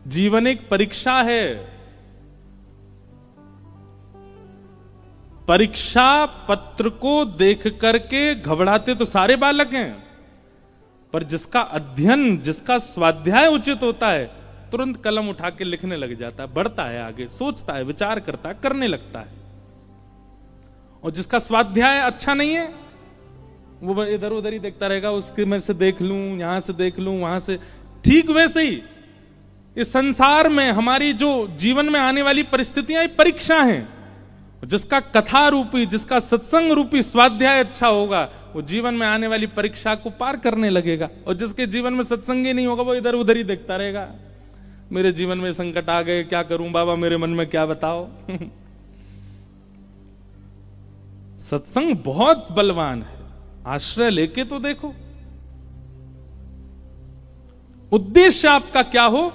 जीवन एक परीक्षा है। परीक्षा पत्र को देख करके घबराते तो सारे बालक हैं, पर जिसका अध्ययन, जिसका स्वाध्याय उचित होता है, तुरंत कलम उठा के लिखने लग जाता है, बढ़ता है आगे, सोचता है, विचार करता है, करने लगता है। और जिसका स्वाध्याय अच्छा नहीं है, वो इधर उधर ही देखता रहेगा, उसके में से देख लूं, यहां से देख लूं, वहां से। ठीक वैसे ही इस संसार में हमारी जो जीवन में आने वाली परिस्थितियां परीक्षा हैं। जिसका कथा रूपी, जिसका सत्संग रूपी स्वाध्याय अच्छा होगा, वो जीवन में आने वाली परीक्षा को पार करने लगेगा। और जिसके जीवन में सत्संग ही नहीं होगा, वो इधर उधर ही देखता रहेगा। मेरे जीवन में संकट आ गए, क्या करूं बाबा, मेरे मन में क्या बताओ। सत्संग बहुत बलवान है, आश्रय लेके तो देखो। उद्देश्य आपका क्या हो?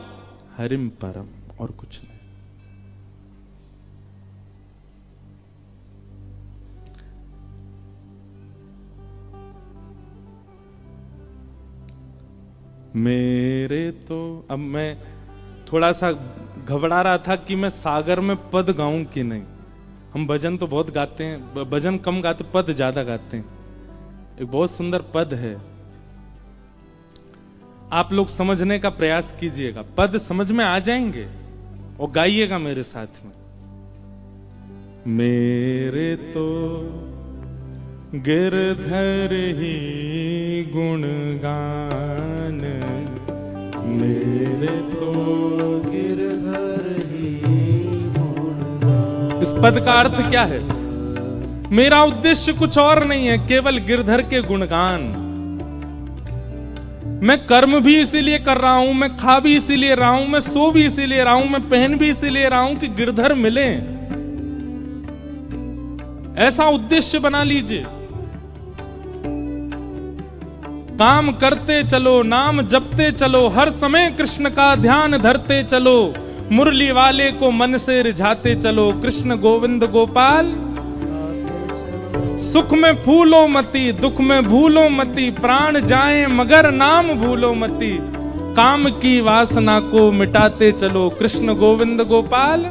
हरिम परम, और कुछ नहीं। मेरे तो, अब मैं थोड़ा सा घबरा रहा था कि मैं सागर में पद गाऊं कि नहीं। हम भजन तो बहुत गाते हैं, भजन कम गाते, पद ज्यादा गाते हैं। एक बहुत सुंदर पद है, आप लोग समझने का प्रयास कीजिएगा, पद समझ में आ जाएंगे और गाइएगा मेरे साथ में। मेरे तो गिरधर ही गुणगान, मेरे तो गिरधर ही गुणगान। इस पद का अर्थ क्या है? मेरा उद्देश्य कुछ और नहीं है, केवल गिरधर के गुणगान। मैं कर्म भी इसीलिए कर रहा हूं, मैं खा भी इसीलिए रहा हूं, मैं सो भी इसीलिए रहा हूं, मैं पहन भी इसीलिए रहा हूं कि गिरधर मिले। ऐसा उद्देश्य बना लीजिए। काम करते चलो, नाम जपते चलो, हर समय कृष्ण का ध्यान धरते चलो, मुरली वाले को मन से रिझाते चलो, कृष्ण गोविंद गोपाल। सुख में फूलो मती, दुख में भूलो मती, प्राण जाए मगर नाम भूलो मती, काम की वासना को मिटाते चलो, कृष्ण गोविंद गोपाल।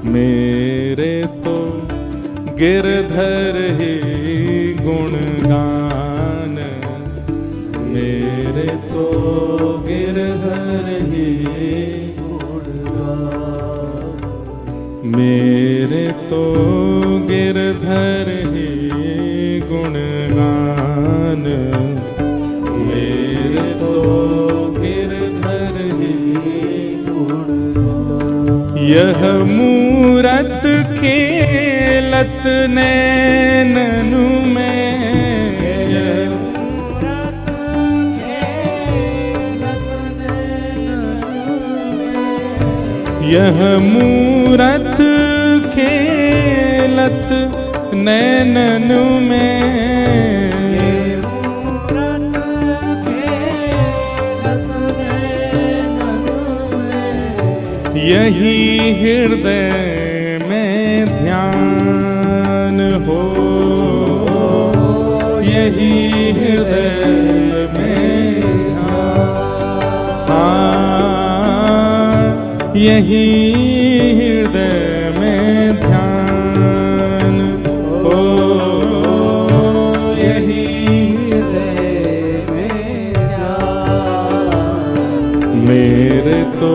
मेरे तो गिरधर ही गुणगान, मेरे तो गिरधर ही गुणगान, मेरे तो गिरधर ही गुणगान, मेरे तो गिरधर ही गुणगान। यह मूरत खेलत नैननु में, यह मूरत खेलत नैननु में, यह मूरत खेलत नैनन में, यही हृदय में ध्यान हो, यही हृदय में ध्यान, यही हृदय में ध्यान हो, यही हृदय में ध्यान। मेरे तो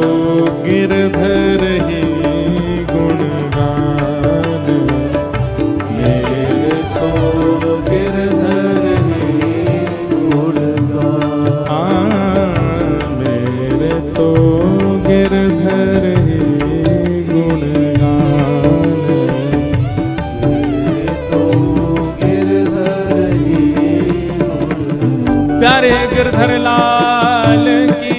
गिरधर ही गुणगान, मेरे तो गिरधर ही गुणगान, मेरे तो गिरधर ही गुणगान, मेरे तो गिरधर ही गुणगान। प्यारे गिरधर लाल की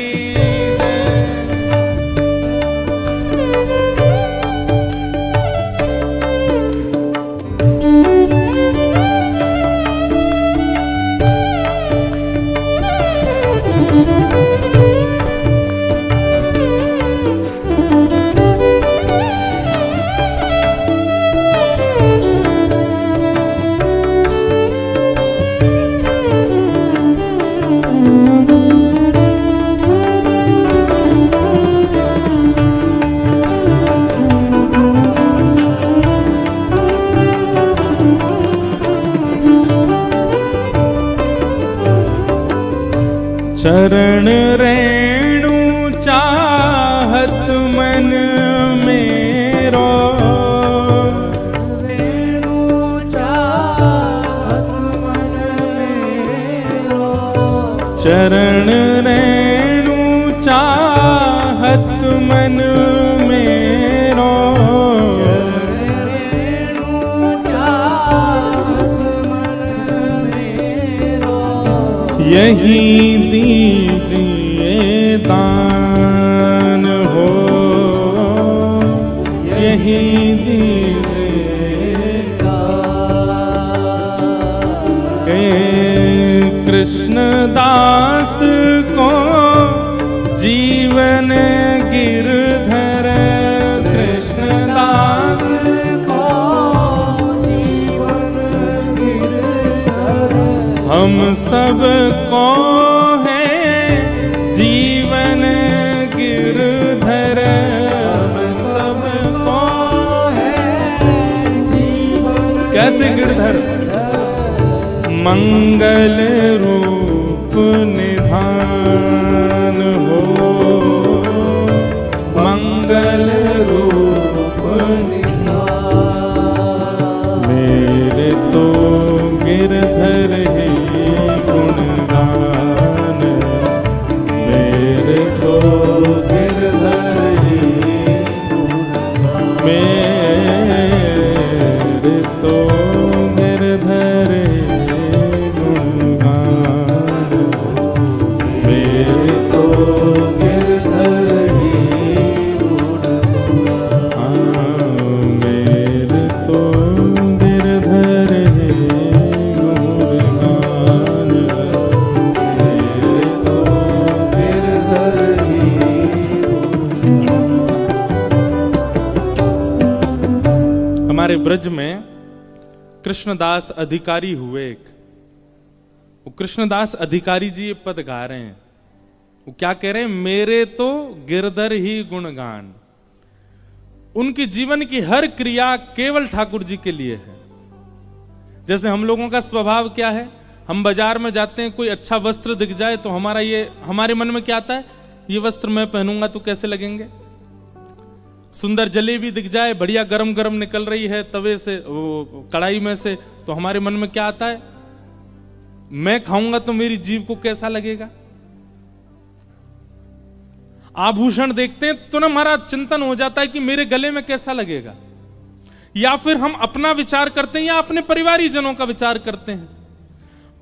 चरण रेणु चाहत मन मेरो, रेणु चाहत मन मेरो, चरण रेणु चाहत मन मेरो, रेणु चाहत मन मेरो, यही दीजिए दान हो, यही दीजिए दान। कृष्ण दास को जीवन गिरधर, कृष्ण दास को जीवन गिरधर, हम सब को जीवन गिरधर, हम सब को है जीवन। कैसे गिरधर? मंगल रूप निधान हो, मंगल रूप निधान। मेरे तो गिरधर ही गुणगान, मेरे तो गिरधर ही गुणगान, मेरे तो गिरधर ही गुणगान, मेरे तो गिरधर ही गुणगान, मेरे तो गिरधर ही गुणगान, मेरे तो गिरधर ही। हमारे ब्रज में कृष्णदास अधिकारी हुए एक, वो कृष्णदास अधिकारी जी ये पद गा रहे हैं। वो क्या कह रहे हैं? मेरे तो गिरधर ही गुणगान। उनके जीवन की हर क्रिया केवल ठाकुर जी के लिए है। जैसे हम लोगों का स्वभाव क्या है, हम बाजार में जाते हैं, कोई अच्छा वस्त्र दिख जाए तो हमारे मन में क्या आता है, ये वस्त्र मैं पहनूंगा तो कैसे लगेंगे। सुंदर जलेबी दिख जाए, बढ़िया गरम गरम निकल रही है तवे से, कढ़ाई में से, तो हमारे मन में क्या आता है, मैं खाऊंगा तो मेरी जीभ को कैसा लगेगा। आभूषण देखते हैं तो ना हमारा चिंतन हो जाता है कि मेरे गले में कैसा लगेगा। या फिर हम अपना विचार करते हैं या अपने परिवारी जनों का विचार करते हैं।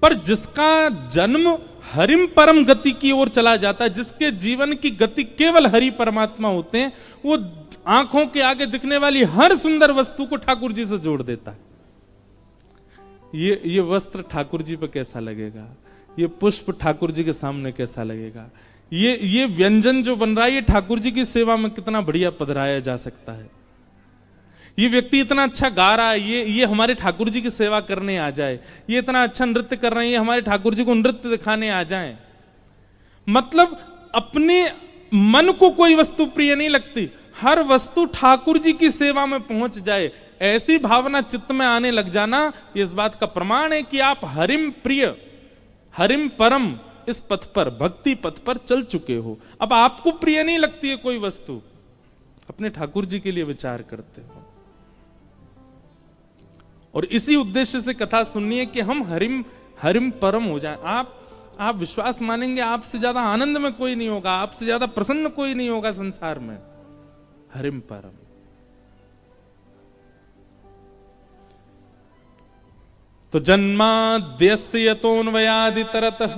पर जिसका जन्म हरिम परम गति की ओर चला जाता है, जिसके जीवन की गति केवल हरि परमात्मा होते हैं, वो आंखों के आगे दिखने वाली हर सुंदर वस्तु को ठाकुर जी से जोड़ देता है। ये वस्त्र ठाकुर जी पे कैसा लगेगा, ये पुष्प ठाकुर जी के सामने कैसा लगेगा, ये व्यंजन जो बन रहा है ये ठाकुर जी की सेवा में कितना बढ़िया पधराया जा सकता है, ये व्यक्ति इतना अच्छा गा रहा है, ये हमारे ठाकुर जी की सेवा करने आ जाए, ये इतना अच्छा नृत्य कर रहे हैं, ये हमारे ठाकुर जी को नृत्य दिखाने आ जाए। मतलब अपने मन को कोई वस्तु प्रिय नहीं लगती, हर वस्तु ठाकुर जी की सेवा में पहुंच जाए, ऐसी भावना चित्त में आने लग जाना, इस बात का प्रमाण है कि आप हरिम प्रिय, हरिम परम इस पथ पर, भक्ति पथ पर चल चुके हो। अब आपको प्रिय नहीं लगती है कोई वस्तु, अपने ठाकुर जी के लिए विचार करते हो। और इसी उद्देश्य से कथा सुननी है कि हम हरिम हरिम परम हो जाएं। आप विश्वास मानेंगे, आपसे ज्यादा आनंद में कोई नहीं होगा, आपसे ज्यादा प्रसन्न कोई नहीं होगा संसार में। हरिम परम। तो जन्माद्यस्य यतोऽन्वयादितरतः,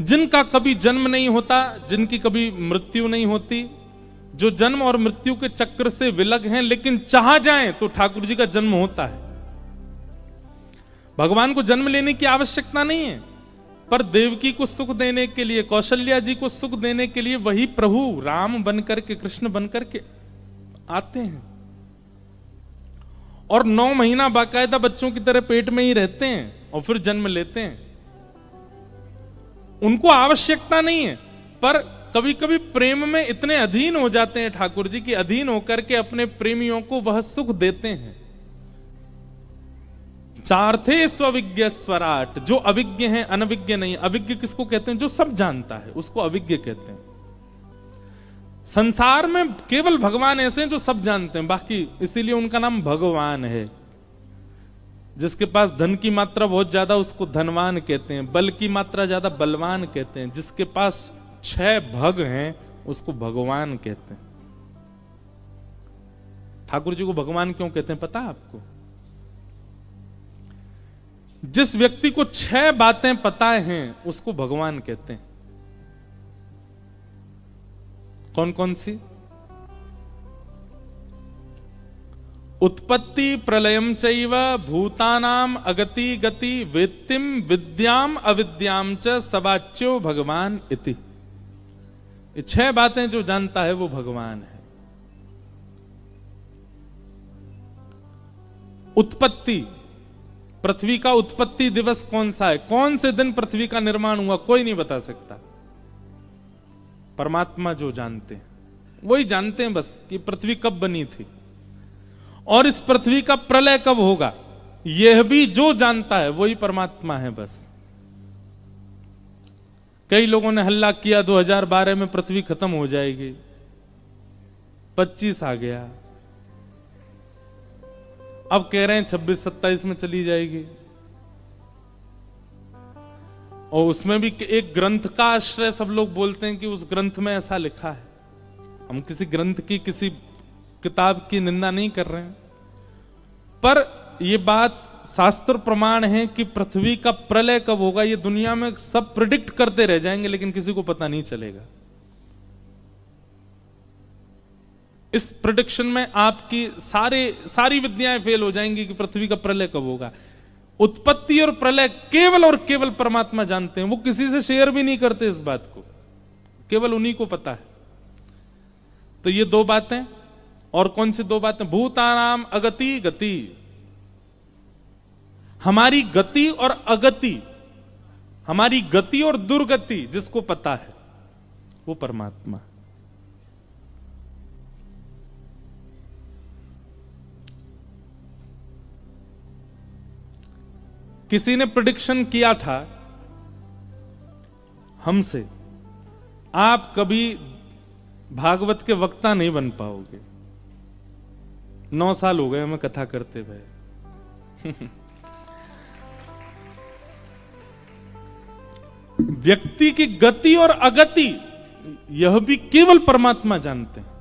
जिनका कभी जन्म नहीं होता, जिनकी कभी मृत्यु नहीं होती, जो जन्म और मृत्यु के चक्र से विलग हैं, लेकिन चाह जाएं तो ठाकुर जी का जन्म होता है। भगवान को जन्म लेने की आवश्यकता नहीं है, पर देवकी को सुख देने के लिए, कौशल्या जी को सुख देने के लिए वही प्रभु राम बनकर के, कृष्ण बनकर के आते हैं और 9 महीना बाकायदा बच्चों की तरह पेट में ही रहते हैं और फिर जन्म लेते हैं। उनको आवश्यकता नहीं है, पर कभी कभी प्रेम में इतने अधीन हो जाते हैं ठाकुर जी की, अधीन होकर के अपने प्रेमियों को वह सुख देते हैं। चार्थे स्वविज्ञ स्वराट, जो अविज्ञ है, अनविज्ञ नहीं। अविज्ञ किसको कहते हैं? जो सब जानता है, उसको अविज्ञ कहते हैं। संसार में केवल भगवान ऐसे हैं जो सब जानते हैं, बाकी इसीलिए उनका नाम भगवान है। जिसके पास धन की मात्रा बहुत ज्यादा उसको धनवान कहते हैं, बल की मात्रा ज्यादा बलवान कहते हैं, जिसके पास 6 भग हैं उसको भगवान कहते हैं। ठाकुर जी को भगवान क्यों कहते हैं पता है आपको? जिस व्यक्ति को 6 बातें पता हैं उसको भगवान कहते हैं। कौन कौन सी? उत्पत्ति प्रलयम चैव भूतानाम अगति गति वेत्तिम विद्याम अविद्याम च सवाच्यो भगवान इति। ये 6 बातें जो जानता है वो भगवान है। उत्पत्ति, पृथ्वी का उत्पत्ति दिवस कौन सा है, कौन से दिन पृथ्वी का निर्माण हुआ, कोई नहीं बता सकता। परमात्मा जो जानते हैं वही जानते हैं बस कि पृथ्वी कब बनी थी और इस पृथ्वी का प्रलय कब होगा, यह भी जो जानता है वही परमात्मा है बस। कई लोगों ने हल्ला किया 2012 में पृथ्वी खत्म हो जाएगी, 25 आ गया, अब कह रहे हैं 26-27 में चली जाएगी। और उसमें भी एक ग्रंथ का आश्रय सब लोग बोलते हैं कि उस ग्रंथ में ऐसा लिखा है। हम किसी ग्रंथ की, किसी किताब की निंदा नहीं कर रहे हैं, पर यह बात शास्त्र प्रमाण है कि पृथ्वी का प्रलय कब होगा ये दुनिया में सब प्रिडिक्ट करते रह जाएंगे, लेकिन किसी को पता नहीं चलेगा। इस प्रिडिक्शन में आपकी सारी विद्याएं फेल हो जाएंगी कि पृथ्वी का प्रलय कब होगा। उत्पत्ति और प्रलय केवल और केवल परमात्मा जानते हैं, वो किसी से शेयर भी नहीं करते इस बात को, केवल उन्हीं को पता है। तो ये 2 बातें, और कौन सी 2 बातें? भूतानाम अगति गति, हमारी गति और अगति, हमारी गति और दुर्गति जिसको पता है वो परमात्मा। किसी ने प्रेडिक्शन किया था हमसे, आप कभी भागवत के वक्ता नहीं बन पाओगे। 9 साल हो गए हमें कथा करते हुए। व्यक्ति की गति और अगति यह भी केवल परमात्मा जानते हैं।